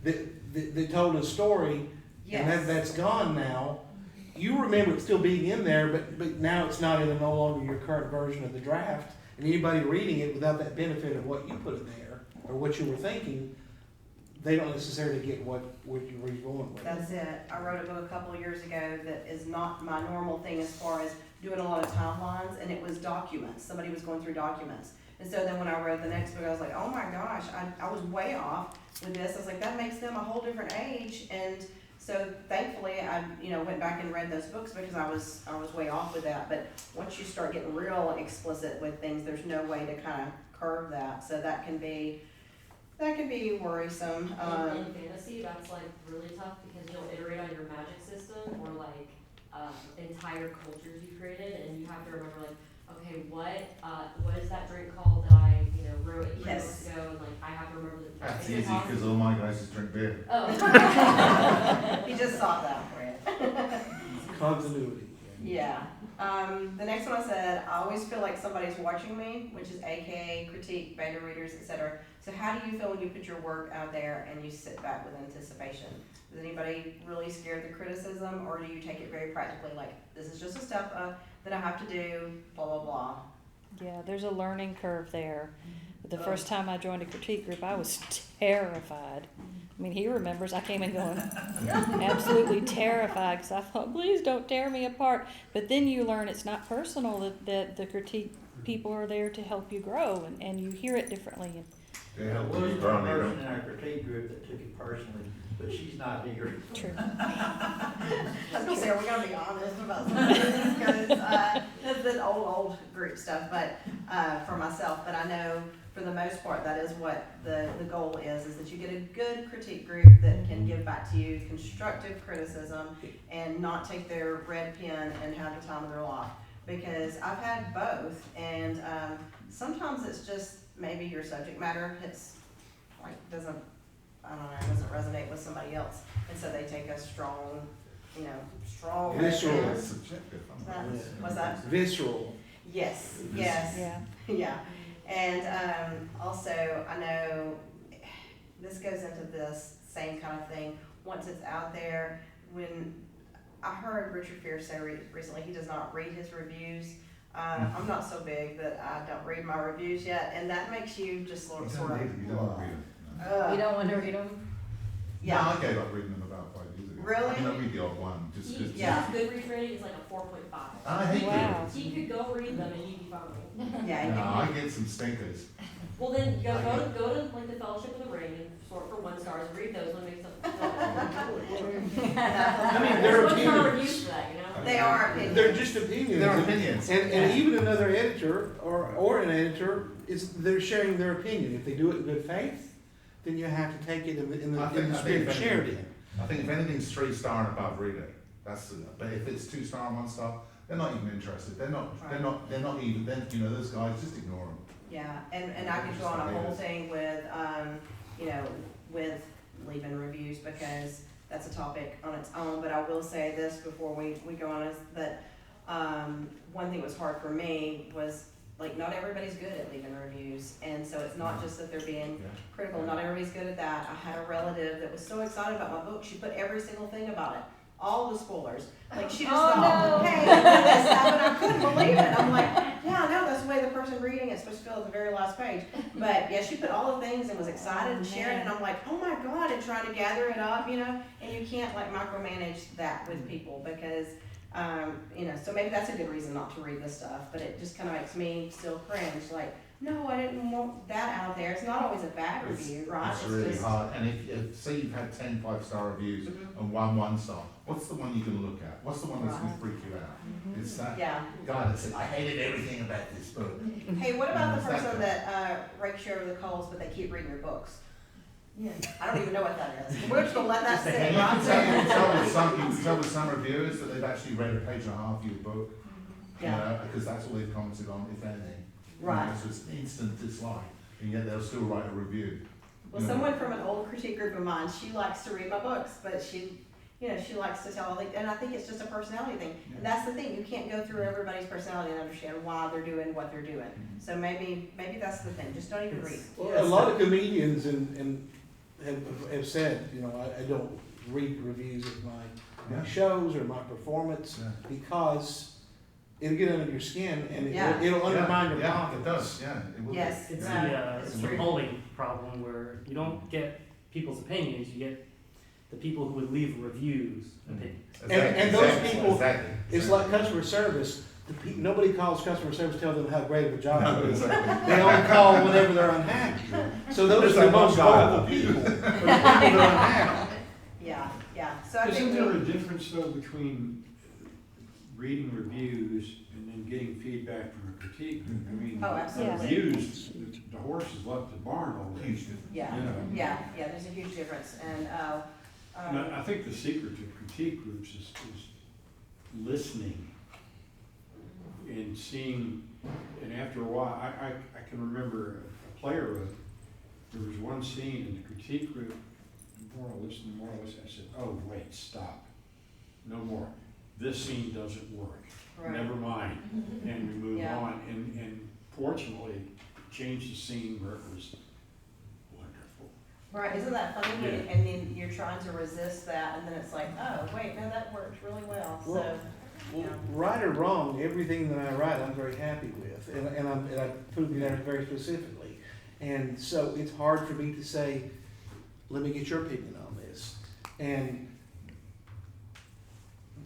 that told a story,
Yes.
and that's gone now, you remember it still being in there, but now it's not in no longer your current version of the draft, and anybody reading it without that benefit of what you put in there, or what you were thinking, they don't necessarily get what you were going with.
That's it. I wrote a book a couple of years ago that is not my normal thing as far as doing a lot of timelines, and it was documents. Somebody was going through documents. And so then when I wrote the next book, I was like, oh my gosh, I was way off with this. I was like, that makes them a whole different age. And so thankfully I, went back and read those books because I was way off with that. But once you start getting real explicit with things, there's no way to kind of curve that. So that can be worrisome.
In fantasy, that's like really tough because you'll iterate on your magic system or like entire cultures you created, and you have to remember like, okay, what is that drink called that I wrote 3 months ago, and like I have to remember the.
That's easy because all my guys just drink beer.
Oh.
He just sought that for it.
Continuity.
Yeah. The next one I said, I always feel like somebody's watching me, which is AKA critique, beta readers, etc. So how do you feel when you put your work out there and you sit back with anticipation? Is anybody really scared of the criticism, or do you take it very practically, like, this is just a step that I have to do, blah, blah, blah?
Yeah, there's a learning curve there. The first time I joined a critique group, I was terrified. I mean, he remembers I came in going absolutely terrified because I thought, please don't tear me apart. But then you learn it's not personal, that the critique people are there to help you grow, and you hear it differently.
Yeah,
Well, there's one person in our critique group that took it personally, but she's not here.
True.
I was gonna say, are we gonna be honest about some of this? Because it's an old group stuff, but for myself, but I know for the most part that is what the goal is that you get a good critique group that can give back to you constructive criticism and not take their red pen and have the time of their life. Because I've had both, and sometimes it's just maybe your subject matter doesn't resonate with somebody else, and so they take a strong
Visceral.
red pen.
Subjective.
What's that?
Visceral.
Yes.
Yeah.
Yeah. And also, I know this goes into this same kind of thing. Once it's out there, when I heard Richard Fear say recently he does not read his reviews. I'm not so big that I don't read my reviews yet, and that makes you just sort of.
You don't read them.
You don't want to read them?
Yeah.
No, I gave up reading them about 5 years ago.
Really?
I mean, I read the odd one, just because.
Yeah.
His Goodreads rating is like a 4.5.
I hate
Wow.
He could go read them and you'd be fine.
Yeah.
No, I get some stinkers.
Well, then you gotta go to like the Fellowship of the Ring and sort for 1 stars and read those and make some.
I mean, they're
Most
opinions.
reviews for that, you know?
They are opinions.
They're just opinions.
They're opinions.
And even another editor or an editor, they're sharing their opinion. If they do it in good faith, then you have to take it in the spirit of charity.
I think if anything's 3-star and above, read it. That's it. But if it's 2-star and 1 star, they're not even interested. They're not even. Then those guys, just ignore them.
Yeah, and I could go on a whole thing with, you know, with leaving reviews, because that's a topic on its own, but I will say this before we go on, is that, one thing that was hard for me was, like, not everybody's good at leaving reviews, and so it's not just that they're being critical, not everybody's good at that. I had a relative that was so excited about my book, she put every single thing about it, all the spoilers, like, she just thought, hey, this happened, I couldn't believe it, I'm like, yeah, I know, that's the way the person reading it's supposed to feel at the very last page, but yeah, she put all the things and was excited and sharing it, and I'm like, oh my God, and trying to gather it up, you know, and you can't like micromanage that with people, because you know, so maybe that's a good reason not to read this stuff, but it just kind of makes me still cringe, like, no, I didn't want that out there. It's not always a bad review, right?
It's really hard, and if say you've had 10 5-star reviews and 1 1-star, what's the one you're going to look at? What's the one that's going to freak you out? It's that guy that said, I hated everything about this book.
Hey, what about the person that rakes you over the coals, but they keep reading your books? Yeah. I don't even know what that is. We're just gonna let that sit,
And
right?
you can tell with some reviewers that they've actually read a page and a half of your book, you know, because that's all they've commented on, if anything.
Right.
You know, so it's instant dislike, and yet they'll still write a review.
Well, someone from an old critique group of mine, she likes to read my books, but she, you know, she likes to tell, and I think it's just a personality thing. And that's the thing, you can't go through everybody's personality and understand why they're doing what they're doing. So maybe that's the thing, just don't even read.
Well, a lot of comedians have said, you know, I don't read reviews of my shows or my performance because it'll get under your skin and it'll undermine your confidence.
It does, it will.
Yes,
It's the polling problem where you don't get people's opinions, you get the people who would leave reviews opinions.
And those people, it's like customer service. Nobody calls customer service, tell them how great of a job it is. They only call whenever they're unhappy. So those are the most vulnerable people. Are the people that are unhappy.
Yeah. So I
Isn't
think
there a difference though between reading reviews and then getting feedback from a critique group? I mean,
absolutely.
reviews, the horse is left the barn all day.
Yeah,
You know.
yeah, there's a huge difference, and,
And I think the secret to critique groups is listening and seeing, and after a while, I can remember a player wrote, there was one scene in the critique group, more or less, I said, oh, wait, stop, no more. This scene doesn't work, never mind, and we move on, and fortunately, changed the scene where it was wonderful.
right, isn't that funny?
Yeah.
And then you're trying to resist that, and then it's like, oh, wait, no, that worked really well, so.
Well, right or wrong, everything that I write, I'm very happy with, and I put it there very specifically. And so it's hard for me to say, let me get your opinion on this. And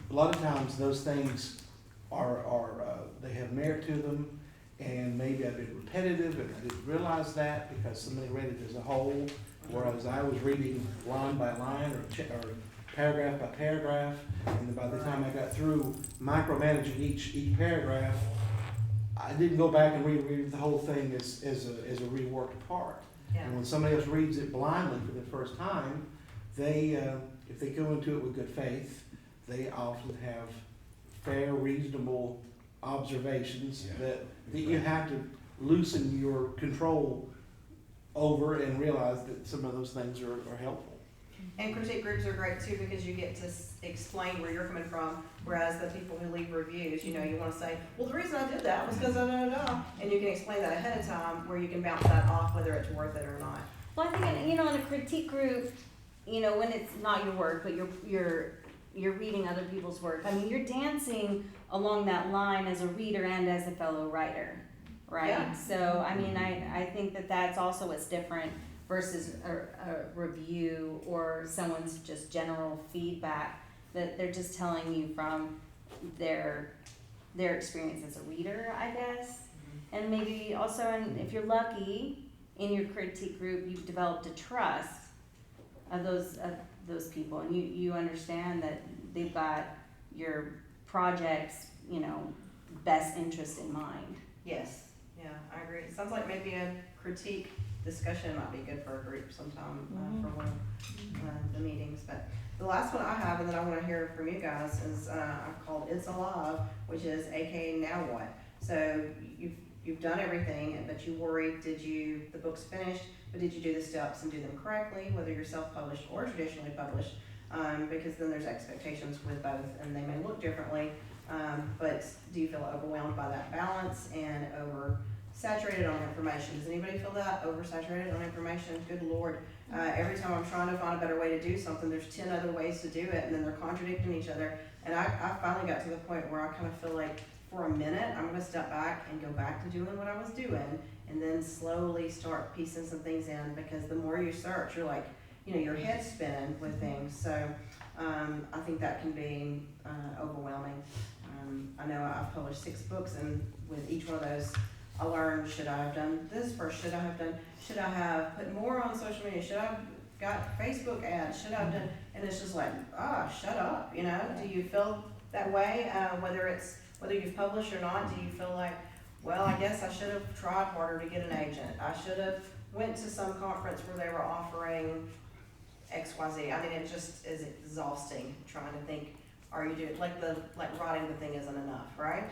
a lot of times those things are they have merit to them, and maybe I've been repetitive and I didn't realize that because somebody read it as a whole, whereas I was reading line by line or paragraph by paragraph, and by the time I got through micromanaging each paragraph, I didn't go back and reread the whole thing as a reworked part. And when somebody else reads it blindly for the first time, they if they go into it with good faith, they often have fair, reasonable observations that you have to loosen your control over and realize that some of those things are helpful.
And critique groups are great too, because you get to explain where you're coming from, whereas the people who leave reviews, you know, you wanna say, well, the reason I did that was because and you can explain that ahead of time, where you can bounce that off, whether it's worth it or not.
Well, I think, you know, in a critique group, you know, when it's not your work, but you're reading other people's work, I mean, you're dancing along that line as a reader and as a fellow writer, right?
Yeah.
So, I mean, I think that that's also what's different versus a review or someone's just general feedback, that they're just telling you from their experience as a reader, I guess. And maybe also, if you're lucky, in your critique group, you've developed a trust of those people, and you understand that they've got your project's, you know, best interest in mind.
Yes, yeah, I agree. It sounds like maybe a critique discussion might be good for a group sometime for one of the meetings. But the last one I have, and then I want to hear from you guys, is I've called It's Alive, which is AKA Now What. So you've done everything, but you worry, the book's finished, but did you do the steps and do them correctly, whether you're self-published or traditionally published? Because then there's expectations with both, and they may look differently, but do you feel overwhelmed by that balance and oversaturated on information? Does anybody feel that, oversaturated on information? Good Lord. Every time I'm trying to find a better way to do something, there's 10 other ways to do it, and then they're contradicting each other. And I finally got to the point where I kind of feel like, for a minute, I'm gonna step back and go back to doing what I was doing, and then slowly start piecing some things in, because the more you search, you're like, your head's spinning with things. So I think that can be overwhelming. I know I've published 6 books, and with each one of those, I learned, should I have done this first? Should I have put more on social media? Should I have got Facebook ads? Should I have done? And it's just like, shut up, Do you feel that way? Whether you've published or not, do you feel like, well, I guess I should have tried harder to get an agent. I should have went to some conference where they were offering XYZ. I mean, it just is exhausting trying to think, are you doing, like writing the thing isn't enough, right?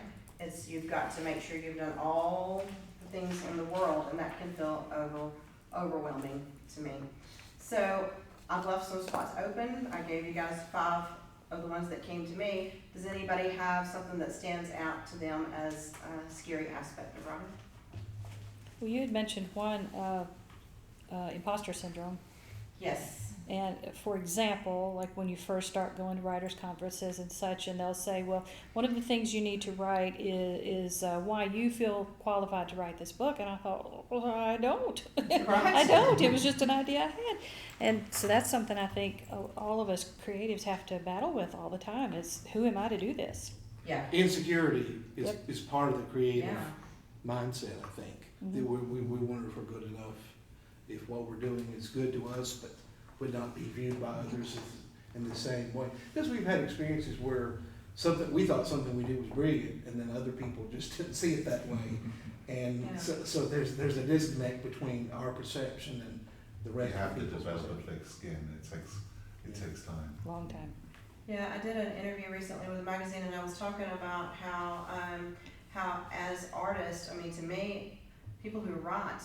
You've got to make sure you've done all the things in the world, and that can feel overwhelming to me. So I've left some spots open. I gave you guys 5 of the ones that came to me. Does anybody have something that stands out to them as a scary aspect of writing?
Well, you had mentioned one, imposter syndrome.
Yes.
And for example, like when you first start going to writers' conferences and such, and they'll say, well, one of the things you need to write is why you feel qualified to write this book. And I thought, well, I don't.
Right.
I don't. It was just an idea I had. And so that's something I think all of us creatives have to battle with all the time is, who am I to do this?
Yeah.
Insecurity is part of the creative mindset, I think.
Mm-hmm.
That we wonder if we're good enough, if what we're doing is good to us, but would not be viewed by others in the same way. Because we've had experiences where we thought something we did was brilliant, and then other people just didn't see it that way. And so there's a disconnect between our perception and the rest.
You have to develop a thick skin. It takes time.
Long time.
Yeah, I did an interview recently with a magazine, and I was talking about how as artists, I mean, to me, people who write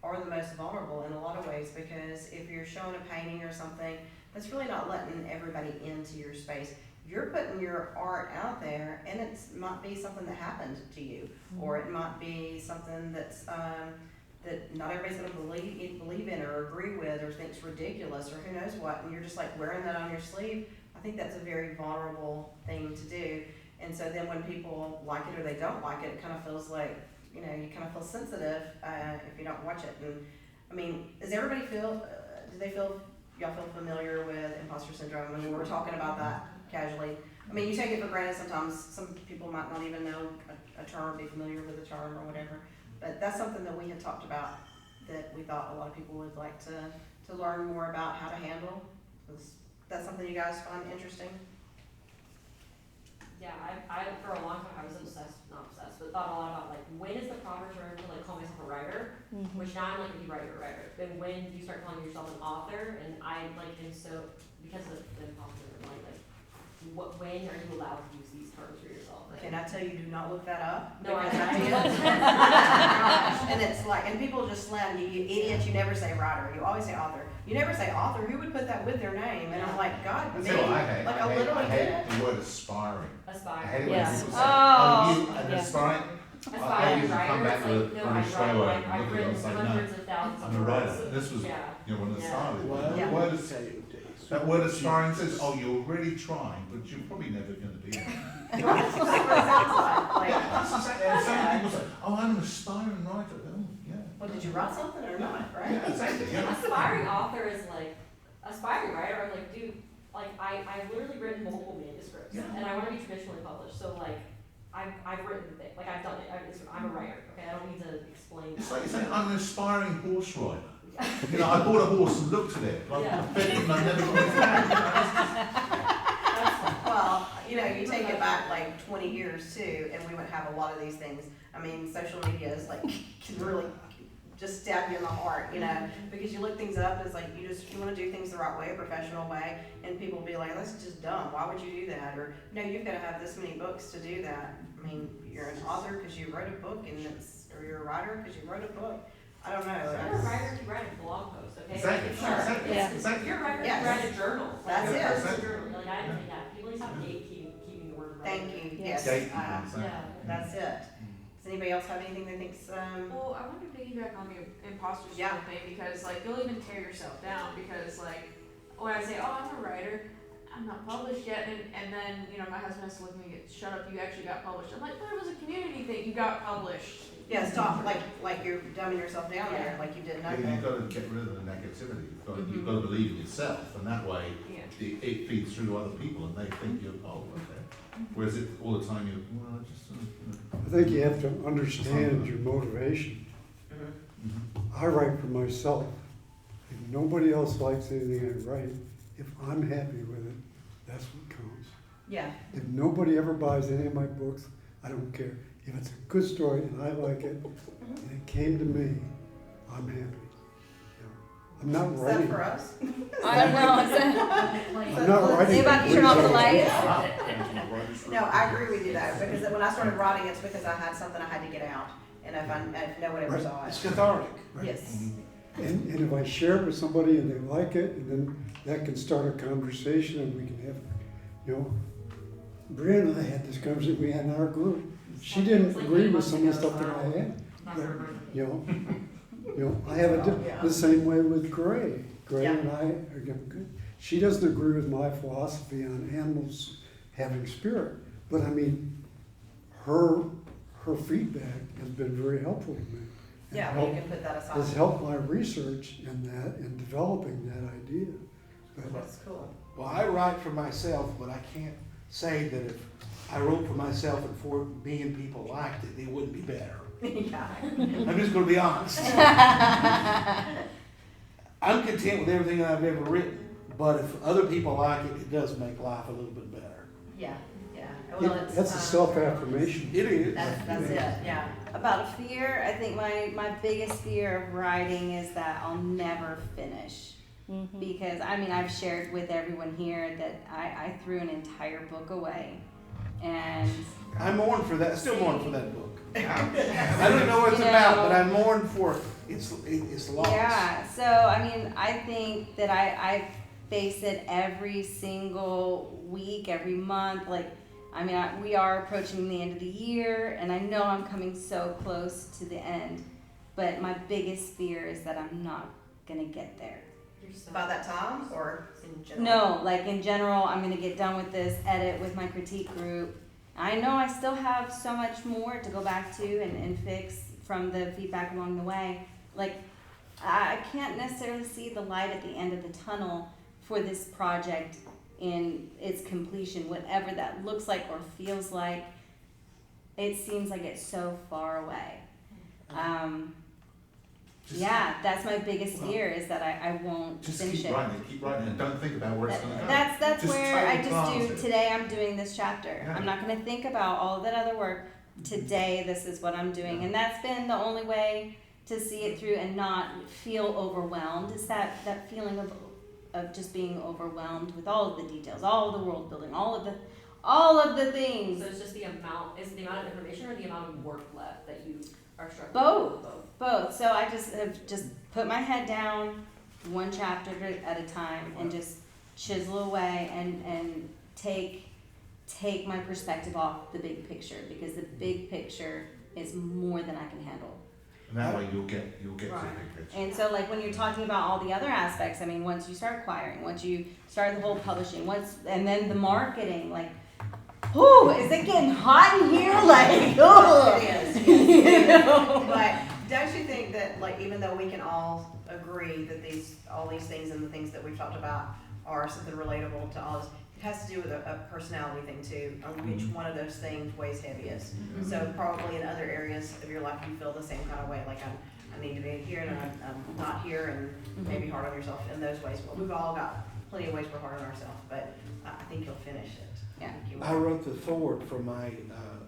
are the most vulnerable in a lot of ways, because if you're showing a painting or something, that's really not letting everybody into your space. You're putting your art out there, and it might be something that happened to you, or it might be something that's that not everybody's going to believe in or agree with or thinks ridiculous or who knows what, and you're just like wearing that on your sleeve. I think that's a very vulnerable thing to do. And so then when people like it or they don't like it, it kind of feels like, you kind of feel sensitive if you don't watch it. And I mean, does everybody feel, y'all feel familiar with imposter syndrome? I mean, we were talking about that casually. I mean, you take it for granted sometimes. Some people might not even know a term, be familiar with a term or whatever. But that's something that we had talked about that we thought a lot of people would like to learn more about how to handle. That's something you guys find interesting?
Yeah, I for a long time I was not obsessed, but thought a lot about like, when is the proper term to like call myself a writer?
Mm-hmm.
Which now I'm like, if you write, you're a writer. Then when do you start calling yourself an author? And I like am so, because of the imposter, when are you allowed to use these terms for yourself? Right?
Can I tell you, do not look that up?
No, I
And it's like, and people just slam you, you idiots, you never say writer, you always say author. You never say author, who would put that with their name? And I'm like, God, me? Like I literally did.
I hate the word aspiring.
Aspiring.
I hate it when
Yes.
people say, you an
Yeah.
aspiring?
Aspiring
come
writer,
back
it's
with
like, no,
a
I
swear
write,
word
like,
and
I've
look at it,
written
it's like, no,
hundreds of thousands
I'm a
of
writer.
words.
This was,
Yeah.
when it
Yeah.
started.
Yeah.
Word is
That word aspiring says, oh, you're really trying, but you're probably never going to be there.
That's what it sounds like.
And some people say, oh, I'm an aspiring writer. Oh, yeah.
Well, did you write something or not, right?
Yeah, exactly, yeah.
Aspiring author is like, aspiring writer, I'm like, dude, like, I've literally written multiple manuscripts,
Yeah.
and I want to be traditionally published, so like, I've written the thing, like, I've done it, I'm a writer, okay, I don't need to explain.
It's like saying, I'm an aspiring horse rider. You know, I bought a horse and looked at it, like, I fed it and I never got it back.
Well, you take it back like 20 years too, and we would have a lot of these things. I mean, social media is like, can really just stab you in the heart, because you look things up, it's like, you want to do things the right way, a professional way, and people will be like, that's just dumb, why would you do that? Or, no, you've got to have this many books to do that. I mean, you're an author because you wrote a book, or or you're a writer because you wrote a book. I don't know.
You're a writer, you write a blog post, okay?
Exactly,
It's
exactly,
Yeah.
exactly.
You're a writer,
Yes.
you write a journal.
That's
Like,
it.
a personal journal. Like, I think that people need to stop keeping the word writer.
Thank you,
Yes.
yes,
Exactly.
Yeah.
that's it. Does anybody else have anything they think's,
Well, I want to piggyback on the imposter
Yeah.
syndrome thing because, like, you'll even tear yourself down because, like, when I say, oh, I'm a writer, I'm not published yet, and then, you know, my husband has to look at me and get, shut up, you actually got published. I'm like, but it was a community thing, you got published.
yeah, stop, like you're dumbing yourself down there, like you did
Yeah,
nothing.
you've got to get rid of the negativity. You've got to believe in yourself, and that way
Yeah.
it feeds through to other people, and they think you're, oh, okay. Whereas it, all the time you, well, I just,
I think you have to understand your motivation. I write for myself. If nobody else likes anything I write, if I'm happy with it, that's what counts.
Yeah,
If nobody ever buys any of my books, I don't care. If it's a good story and I like it, and it came to me, I'm happy. You know, I'm not
is that
writing.
for us?
I don't know.
I'm not writing.
They about to turn off the lights.
No, I agree with you though, because when I started writing, it's because I had something I had to get out, and if no one ever saw
It's
it.
cathartic.
Yes,
And if I share it with somebody and they like it, and then that can start a conversation and we can have, you know, Bria and I had this conversation we had in our group. She didn't agree with some of the stuff that I had, but, you know, I have the same way with Gray. Gray and I are good. She doesn't agree with my philosophy on animals having spirit, but I mean, her feedback has been very helpful to me. And
yeah, well, you can put that
has
aside.
helped my research in that, in developing that idea. But
That's cool.
Well, I write for myself, but I can't say that if I wrote for myself and 4 million people liked it, it wouldn't be better.
Yeah.
I'm just gonna be honest. I'm content with everything that I've ever written, but if other people like it, it does make life a little bit better.
Yeah, yeah. Well, it's,
that's a self-affirmation.
It is.
That's it, yeah.
About fear, I think my biggest fear of writing is that I'll never finish. Because, I mean, I've shared with everyone here that I threw an entire book away. And
I mourn for that. I still mourn for that book. I don't know what it's
You
about,
know.
but I mourn for it's lost.
yeah, so I mean, I think that I face it every single week, every month. Like, I mean, we are approaching the end of the year, and I know I'm coming so close to the end. But my biggest fear is that I'm not gonna get there.
By that time, or in general?
No, like in general, I'm gonna get done with this edit with my critique group. I know I still have so much more to go back to and fix from the feedback along the way. Like, I can't necessarily see the light at the end of the tunnel for this project in its completion, whatever that looks like or feels like. It seems like it's so far away. Yeah, that's my biggest fear is that I won't
just
finish
keep
it.
writing, and don't think about where it's going to go.
That's
Just
where I
totally
just
glance
do,
it.
today I'm doing this chapter.
Yeah.
I'm not gonna think about all of that other work. Today, this is what I'm doing. And that's been the only way to see it through and not feel overwhelmed. Is that feeling of just being overwhelmed with all of the details, all of the world building, all of the things.
So it's just the amount, is it the amount of information or the amount of work left that you are struggling
Both.
with?
Both. So I just have just put my head down one chapter at a time and just chisel away and take my perspective off the big picture, because the big picture is more than I can handle.
And that way you'll get to the big picture.
And so, like, when you're talking about all the other aspects, I mean, once you start acquiring, once you start the whole publishing, and then the marketing, like, whoo, is it getting hot in here? Like, oh,
It is,
you know?
But don't you think that, like, even though we can all agree that all these things and the things that we've talked about are something relatable to all of us, it has to do with a personality thing too, on which one of those things weighs heaviest. So probably in other areas of your life you feel the same kind of way, like I need to be here and I'm not here, and maybe hard on yourself in those ways. But we've all got plenty of ways we're hard on ourselves, but I think you'll finish it.
Yeah.
I wrote the foreword for my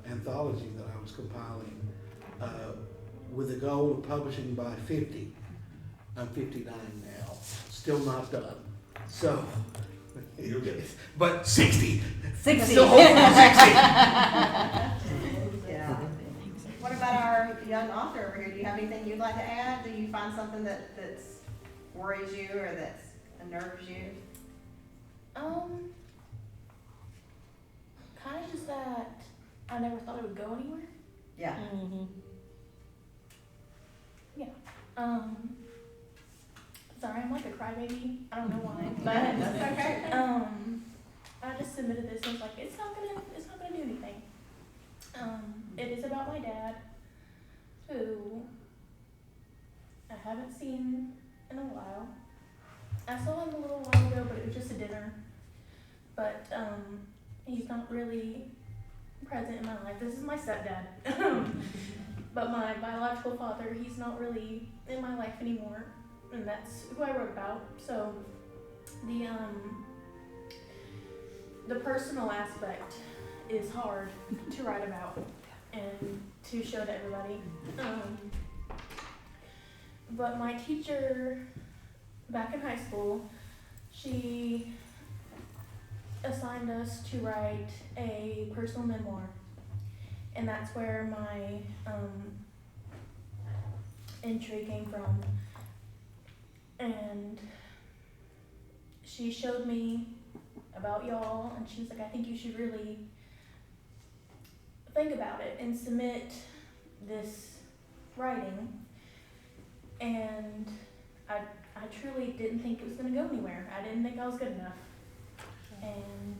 anthology that I was compiling with the goal of publishing by 50. I'm 59 now, still not done. So,
You'll get it.
but 60.
60.
Still hoping for 60.
Yeah. What about our young author over here? Do you have anything you'd like to add? Do you find something that's worries you or that's unnerves you?
Kind of just that I never thought it would go anywhere.
Yeah.
Mm-hmm.
Sorry, I'm like a crybaby. I don't know why, but
That's okay.
I just submitted this and was like, it's not gonna do anything. It is about my dad, who I haven't seen in a while. I saw him a little while ago, but it was just a dinner. But he's not really present in my life. This is my stepdad. But my biological father, he's not really in my life anymore. And that's who I wrote about. So the personal aspect is hard to write about and to show to everybody. But my teacher back in high school, she assigned us to write a personal memoir. And that's where my entry came from. And she showed me about y'all, and she was like, I think you should really think about it and submit this writing. And I truly didn't think it was going to go anywhere. I didn't think I was good enough. And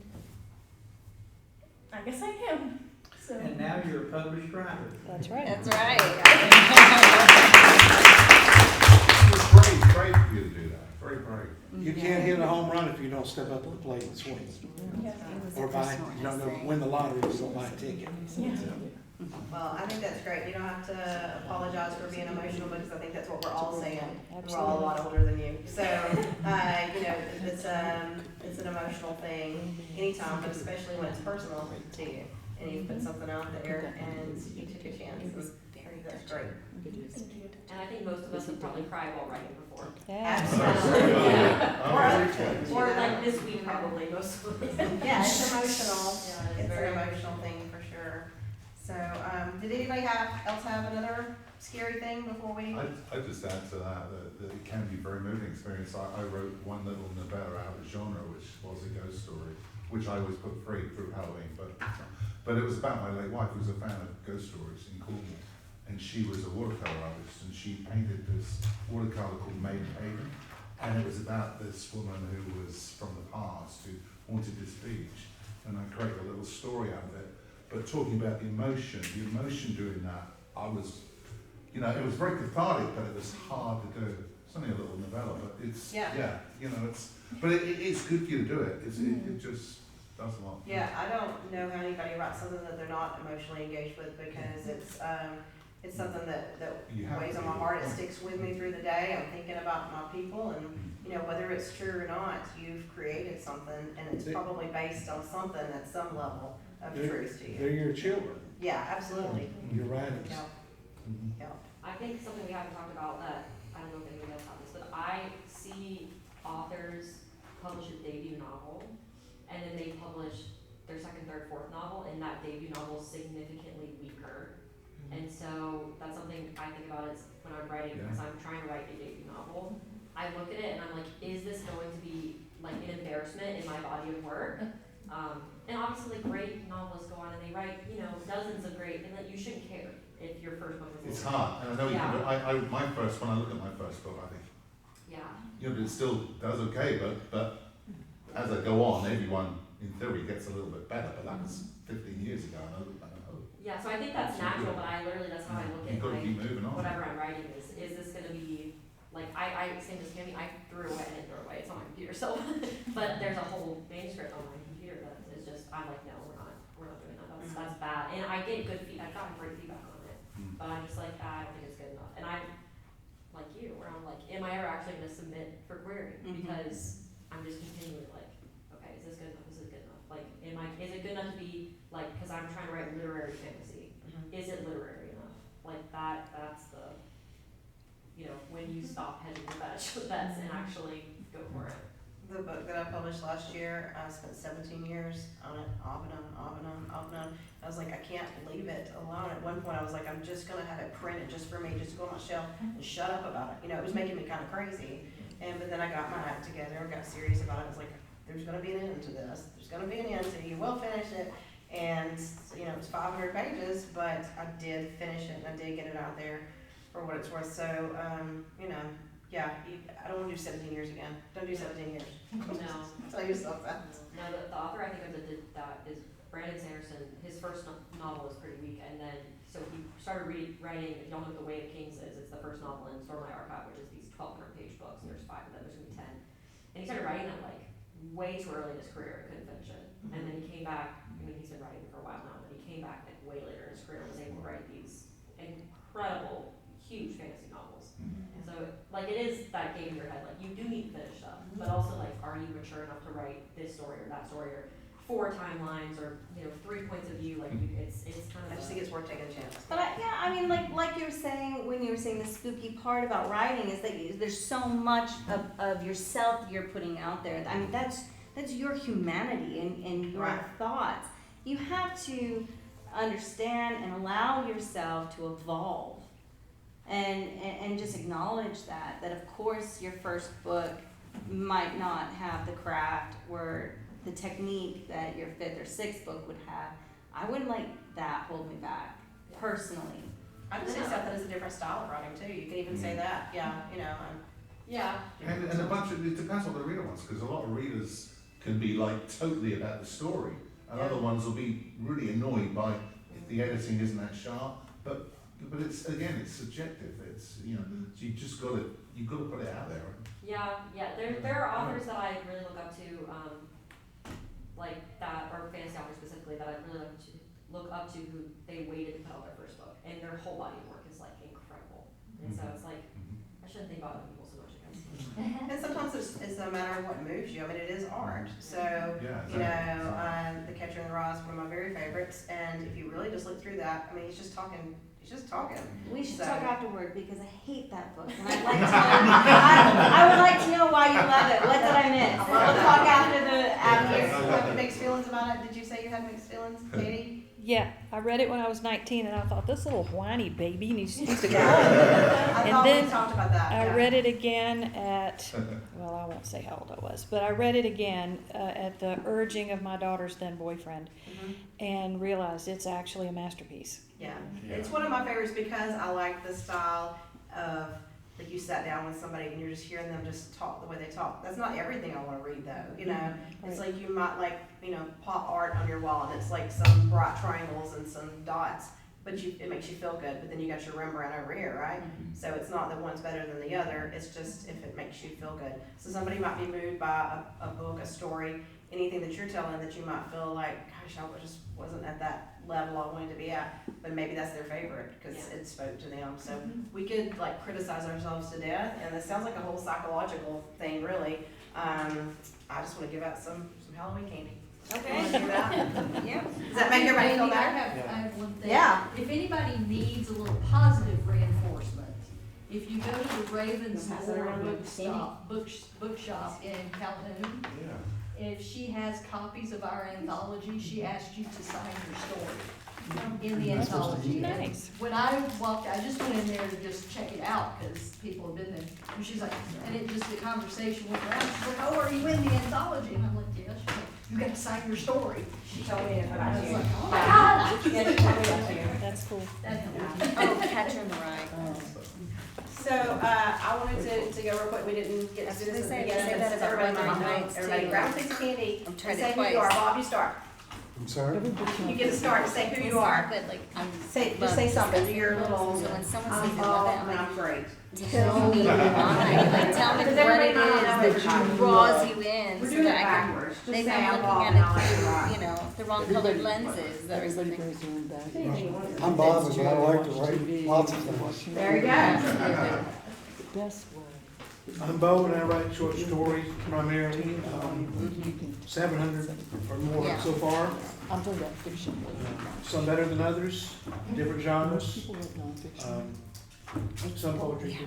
I guess I am. So.
And now you're a published writer.
That's right.
That's right.
It's brave for you to do that, very brave.
You can't hit a home run if you don't step up to the plate and swing.
Yeah.
Or you don't go win the lottery if you don't buy a ticket.
Yeah.
Well, I think that's great. You don't have to apologize for being emotional because I think that's what we're all saying. We're all a lot older than you. So, it's an emotional thing anytime, but especially when it's personal to you. And you put something out there and you took a chance. That's great.
And I think most of us have probably cried while writing before.
Absolutely.
Yeah. Or like this week probably, most of us.
Yeah, it's emotional.
Yeah,
It's
very
an emotional thing for sure. So, did anybody else have another scary thing before we?
I'd just add to that it can be a very moving experience. I wrote one little novella out of genre, which was a ghost story, which I always put free through Halloween, but it was about my late wife, who was a fan of ghost stories in Cornwall, and she was a watercolor artist, and she painted this watercolor called Maiden Haven, and it was about this woman who was from the past who haunted this beach, and I created a little story out of it. But talking about the emotion doing that, I was, it was very cathartic, but it was hard to do. It's only a little novella, but it's, but it's good for you to do it. It just does a lot.
Yeah, I don't know how anybody writes something that they're not emotionally engaged with because it's something that weighs on my heart. It sticks with me through the day. I'm thinking about my people and, whether it's true or not, you've created something and it's probably based on something at some level of truth to you.
They're your children.
Yeah, absolutely.
Your writers.
Yeah.
I think something we haven't talked about that, I don't know if anybody else has this, but I see authors publish a debut novel and then they publish their second, third, fourth novel, and that debut novel is significantly weaker. And so that's something I think about is when I'm writing, because I'm trying to write a debut novel, I look at it and I'm like, is this going to be like an embarrassment in my body of work? And obviously great novelists go on and they write, dozens of great, and that you shouldn't care if your first book is.
It's hard, and I know when I look at my first book, I think, it still does okay, but as I go on, everyone in theory gets a little bit better, but that was 15 years ago, I know.
Yeah, so I think that's natural, but that's how I look at
You've got to keep moving on.
whatever I'm writing is this gonna be, like, I same as Tammy, I threw away, I didn't throw it away, it's on my computer, so, but there's a whole manuscript on my computer that is just, I'm like, no, we're not doing that, that's bad, and I get good feedback, I've gotten great feedback on it, but I'm just like, I don't think it's good enough, and I'm like you, where I'm like, am I ever actually gonna submit for querying, because I'm just continually like, okay, is this good enough, is it good enough, like, is it good enough to be, like, cause I'm trying to write literary fantasy, is it literary enough, like, that's the, when you stop hedging your bets and actually go for it.
The book that I published last year, I spent 17 years on it, off and on, off and on, off and on. I was like, I can't leave it alone. At one point, I was like, I'm just gonna have it printed just for me, just to go on my shelf and shut up about it. You know, it was making me kind of crazy. But then I got my act together and got serious about it. I was like, there's gonna be an end to this. There's gonna be an end to it. You will finish it. And, you know, it was 500 pages, but I did finish it and I did get it out there for what it's worth. So, you know, yeah, I don't want to do 17 years again. Don't do 17 years.
No.
Tell yourself that.
No, the author I think of that did that is Brandon Sanderson. His first novel was pretty weak, and then so he started writing. If y'all know what The Way of Kings is, it's the first novel in Stormlight Archive, which is these 1,200-page books, and there's 5 of them. There's gonna be 10. And he started writing them like way too early in his career and couldn't finish it. And then he came back. I mean, he's been writing for a while now, but he came back like way later in his career and was able to write these incredible, huge fantasy novels. And so, like, it is that game in your head, like, you do need to finish stuff, but also, like, are you mature enough to write this story or that story, or 4 timelines, or, you know, 3 points of view, like, it's kind of.
I just think it's worth taking a chance.
But I mean, like you were saying, when you were saying the spooky part about writing is that there's so much of yourself that you're putting out there. I mean, that's your humanity and your
Right.
thoughts. You have to understand and allow yourself to evolve. And just acknowledge that of course your first book might not have the craft or the technique that your 5th or 6th book would have. I wouldn't let that hold me back, personally.
I would say stuff that is a different style of writing too. You can even say that. Yeah, you know.
Yeah.
And a bunch of, it depends what the reader wants, because a lot of readers can be like totally about the story, and other ones will be really annoyed by if the editing isn't that sharp. But it's, again, it's subjective. It's, you know, so you've got to put it out there.
Yeah. There are authors that I really look up to, like that, or fantasy authors specifically that I really look up to who they waited to put out their first book, and their whole body of work is like incredible. And so it's like, I shouldn't think about other people so much, I guess.
And sometimes it's a matter of what moves you. I mean, it is art. So,
Yeah,
you know, The Catcher in the Rye is one of my very favorites. And if you really just look through that, I mean, he's just talking.
We should
So-
talk afterward because I hate that book. And I'd like to I would like to know why you love it. What did I miss?
I
We'll
love
talk
that.
after.
You have mixed feelings about it? Did you say you had mixed feelings, Katie?
Yeah, I read it when I was 19 and I thought, this little whiny baby needs to go.
I
And
thought
then
we talked about that.
I
yeah.
read it again at, well, I won't say how old I was, but I read it again at the urging of my daughter's then boyfriend and realized it's actually a masterpiece.
Yeah, it's one of my favorites because I like the style of, like, you sat down with somebody and you're just hearing them just talk the way they talk. That's not everything I want to read though, you know. It's like you might like, you know, pop art on your wall and it's like some bright triangles and some dots, but it makes you feel good. But then you got your Rembrandt over here, right? So it's not that one's better than the other. It's just if it makes you feel good. So somebody might be moved by a book, a story, anything that you're telling that you might feel like, gosh, I just wasn't at that level I wanted to be at, but maybe that's their favorite because it spoke to them. So we could like criticize ourselves to death, and it sounds like a whole psychological thing, really. I just want to give out some Halloween candy.
Okay.
Wanna do that?
Yeah.
Does that make everybody feel
I
better?
have one thing.
Yeah.
If anybody needs a little positive reinforcement, if you go to the Ravens
Pass it around the
bookshop in Calhoun, if she has copies of our anthology, she asks you to sign your story in the anthology.
Nice.
When I walked, I just went in there to just check it out because people have been there. And she's like, and it just, the conversation went around. She's like, oh, are you in the anthology? And I'm like, yes. She's like, you got to sign your story.
She told me
And
about
I was
you.
like, oh my God.
Yeah, she told me about you.
That's cool.
That helped.
Oh, Catcher in the Rye.
So I wanted to go real quick. We didn't get to do this.
They
at the
say
beginning,
that
but
about
everybody
Wuthering
might know.
Heights,
Everybody
too.
grab a piece of candy
I've
and
tried
say
it
who you
twice.
are. Bob, you start.
I'm sorry?
You get to start. Say who you are.
But like, I'm
Just say something. Do your little.
So when someone
I'm
says they
Bob
love it,
and
I'm
I'm great.
tell me why. Like, tell me
Because
what
everybody
it
might not know
is that
everybody.
draws you in.
We're
so
doing
that
it
I can.
backwards. Just
Maybe
say
I'm
I'm Bob
looking
and I'll
at
let
it
you
through,
rock.
you know, the wrong colored lenses or something.
I'm Bob, and I like to write lots of things.
There you go.
I'm Bo, and I write short stories primarily, 700 or more so far. Some better than others, different genres. Some poetry.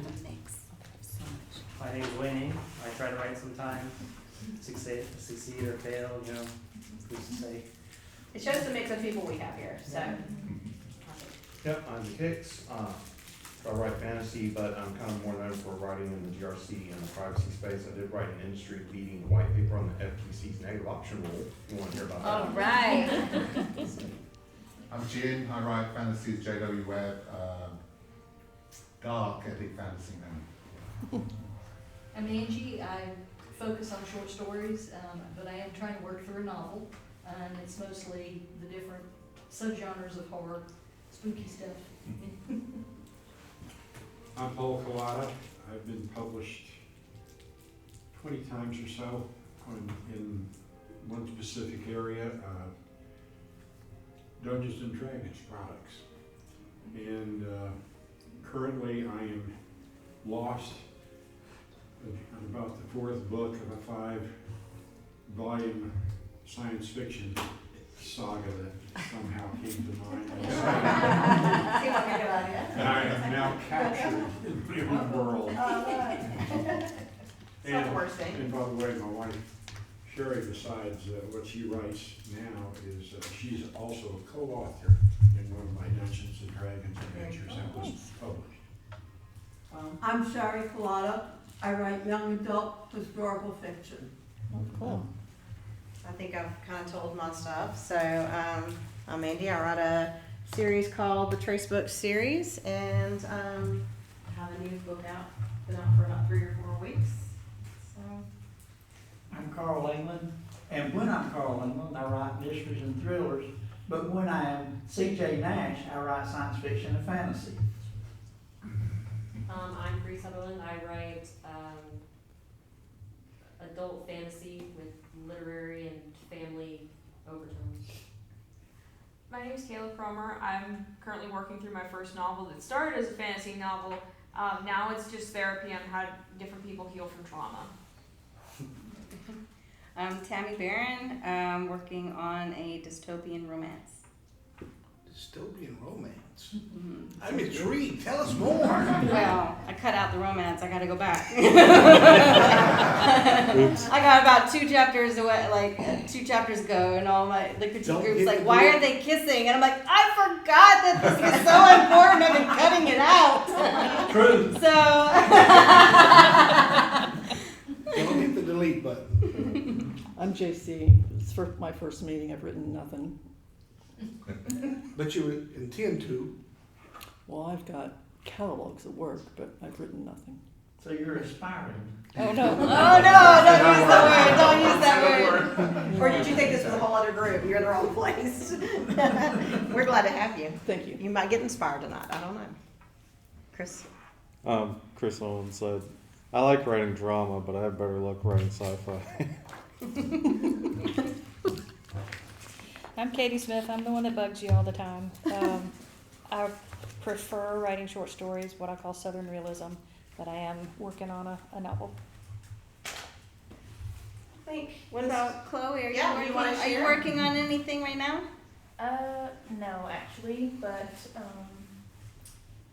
My name's Winnie. I try to write sometimes. succeed or fail, you know, who's to say?
It shows the mix of people we have here, so.
Yep, I'm the Kicks. I write fantasy, but I'm kind of more known for writing in the GRC and the privacy space. I did write an industry-leading white paper on the FTC's negative option rule. If you want to hear about that.
All right.
I'm Jim, I write fantasies, JW Webb, dark epic fantasy now.
I'm Angie, I focus on short stories, but I am trying to work through a novel, and it's mostly the different subgenres of horror, spooky stuff.
I'm Paul Collada. I've been published 20 times or so in one specific area, Dungeons and Dragons products. And currently I am lost in about the 4th book of a 5-volume science fiction saga that somehow came to mind. And I am now captured in my own world.
Not the worst thing.
And by the way, my wife Sherry, besides what she writes now, is she's also a co-author in one of my Dungeons and Dragons adventures that was published.
I'm Sherry Collada. I write young adult historical fiction.
Oh, cool.
I think I've kind of told my stuff. So I'm Mandy. I write a series called the Trace Books series, and I have a new book out. Been out for about 3 or 4 weeks. So
I'm Carl England, and when I'm Carl England, I write mysteries and thrillers, but when I'm C.J. Nash, I write science fiction and fantasy.
I'm Bree Sutherland. I write adult fantasy with literary and family overtones.
My name is Kayla Cromer. I'm currently working through my first novel that started as a fantasy novel. Now it's just therapy on how different people heal from trauma.
I'm Tammy Barron. I'm working on a dystopian romance.
Dystopian romance?
Mm-hmm.
I'm intrigued, tell us more.
Well, I cut out the romance. I got to go back. I got about 2 chapters away, like 2 chapters ago, and all my critique groups like, why are they kissing? And I'm like, I forgot that this is so important. I've been cutting it out.
True.
So.
Don't hit the delete button.
I'm JC. It's for my first meeting. I've written nothing.
But you intend to.
Well, I've got catalogs of work, but I've written nothing.
So you're aspiring.
Oh no!
Oh no! Don't use that word! Or did you think this was a whole other group? You're in the wrong place. We're glad to have you.
Thank you.
You might get inspired tonight. I don't know. Chris.
Chris Owens said, I like writing drama, but I have better luck writing sci-fi.
I'm Katie Smith. I'm the one that bugs you all the time. I prefer writing short stories, what I call Southern realism, but I am working on a novel.
What about Chloe? Are you
share?
working on anything right now?
No, actually, but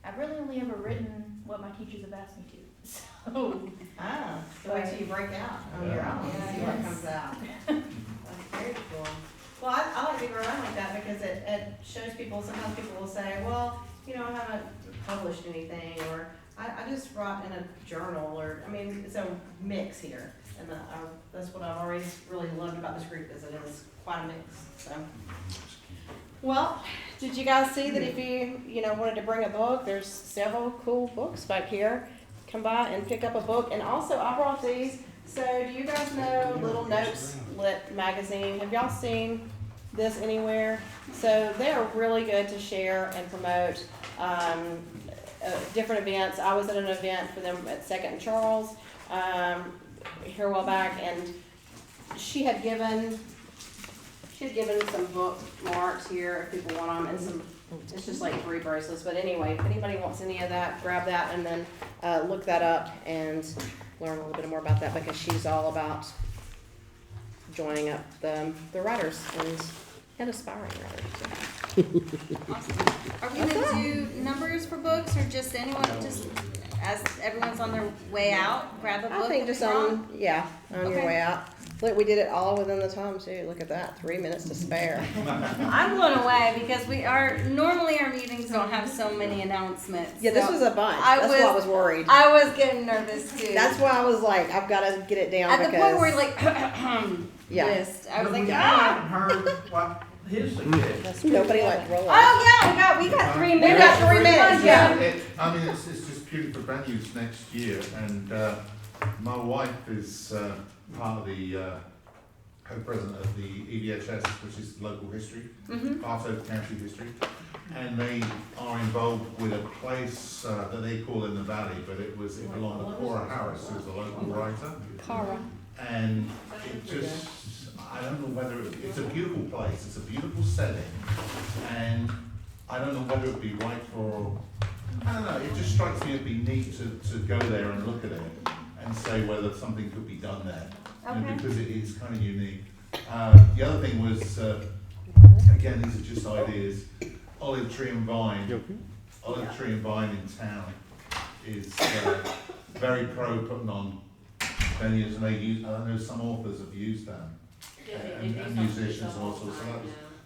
I've really only ever written what my teachers have asked me to. So
So wait till you break out on your own and see what comes out. That's very cool. Well, I like to go around like that because it shows people, sometimes people will say, well, I haven't published anything, or I just wrote in a journal, or, it's a mix here. And that's what I've always really loved about this group, is it is quite a mix, so. Well, did you guys see that if you wanted to bring a book, there's several cool books back here. Come by and pick up a book. And also, I brought these. So, do you guys know Little Notes Lit magazine? Have y'all seen this anywhere? So, they're really good to share and promote different events. I was at an event for them at 2nd and Charles here a while back, and she had given some bookmarks here if people want them, and some. It's just like 3 bracelets, but anyway, if anybody wants any of that, grab that and then look that up and learn a little bit more about that, because she's all about joining up the writers and aspiring writers.
Awesome. Are we gonna do numbers for books, or just anyone, just as everyone's on their way out, grab a book?
I think just on your way out.
Look, we did it all within the time too. Look at that, 3 minutes to spare.
I'm blown away because normally our meetings don't have so many announcements.
Yeah, this
so
was a bunch. That's why I was worried.
I was getting nervous too.
That's why I was like, I've got to get it down
At the
because
point where you're like,
yeah.
list. I was
But
like,
we
ah.
haven't heard what his suggestion.
Nobody liked roll
Oh yeah, we got 3 minutes.
We got 3 minutes. Yeah.
I mean, it's just purely for venues next year, and my wife is part of the co-president of the EVHS, which is local history, part of county history, and they are involved with a place that they call in the valley, but it belonged to Cora Harris, who's a local writer.
Cora.
And it just, I don't know whether it's a beautiful place, it's a beautiful setting, and I don't know whether it'd be right for, I don't know, it just strikes me it'd be neat to go there and look at it and say whether something could be done there. You know, because it is kind of unique. The other thing was, again, these are just ideas. Olive Tree and Vine. Olive Tree and Vine in town is very pro putting on venues, and I know some authors have used them, and musicians and all sorts. So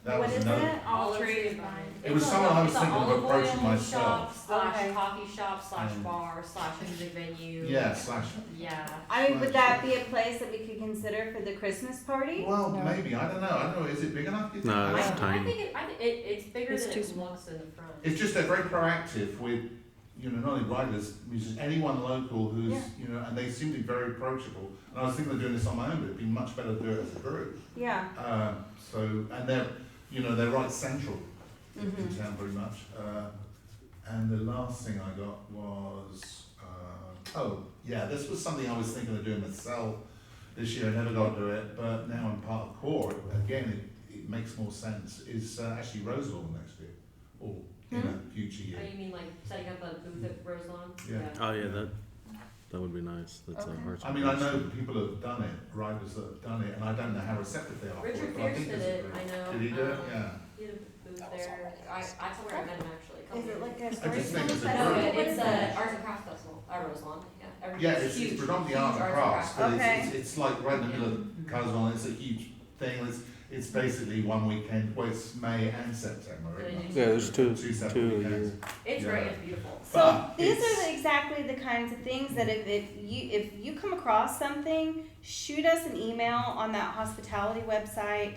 that was another.
it? All Tree and Vine.
It was someone I was thinking of approaching myself.
Slash coffee shop slash bar slash music venue.
Yeah, slash.
Yeah.
I mean, would that be a place that we could consider for the Christmas party?
Well, maybe, I don't know. Is it big enough? Do you think?
No, it's
I
tiny.
think it's bigger than it looks in the front.
It's just they're very proactive with, you know, not only writers, musicians, anyone local who's, you know, and they seem to be very approachable. And I was thinking of doing this on my own, but it'd be much better to do it as a group.
Yeah.
And they're, you know, they're right central in town very much. And the last thing I got was, this was something I was thinking of doing myself this year. I never got to do it, but now I'm part of CORE. Again, it makes more sense. Is actually Rose Lawn next year, or in a future year.
Oh, you mean like setting up a booth at Rose Lawn?
Yeah.
Oh yeah, that would be nice. That's a hard.
I mean, I know people have done it, writers that have done it, and I don't know how receptive they are.
Richard
for it, but I
Pierce
think
did
there's a
it,
great-
I know.
Did he do it? Yeah.
He had a booth there. That's where I met him actually.
Is it like a
I
story
just think it's a
No,
group.
it's a arts and crafts festival at Rose Lawn. Yeah.
Yeah, it's predominantly art and crafts, but
Okay.
it's like right in the middle of Carswell, it's a huge thing. It's basically one weekend, well, it's May and September. Isn't it?
Yeah, there's two
separate
a
weekends.
year.
It's great. It's beautiful.
So
But
these
it's-
are exactly the kinds of things that if you come across something, shoot us an email on that hospitality website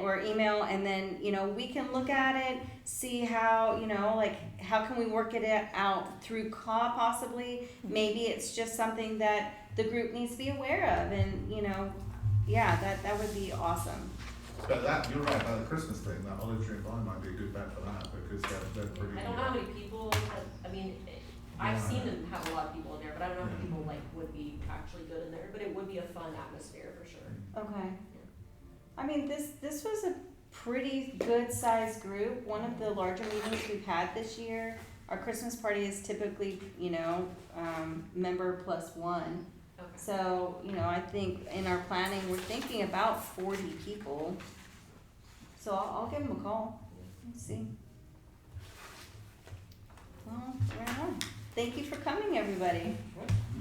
or email, and then we can look at it, see how how can we work it out through CAW possibly. Maybe it's just something that the group needs to be aware of, and that would be awesome.
But you're right about the Christmas thing. That Olive Tree and Vine might be a good bet for that because they're pretty.
I don't know how many people. I've seen them have a lot of people in there, but I don't know how many people would be actually good in there. But it would be a fun atmosphere for sure.
Okay. I mean, this was a pretty good sized group. One of the larger meetings we've had this year. Our Christmas party is typically, member plus one.
Okay.
So, I think in our planning, we're thinking about 40 people. So I'll give them a call. Let's see. Well, right on. Thank you for coming, everybody.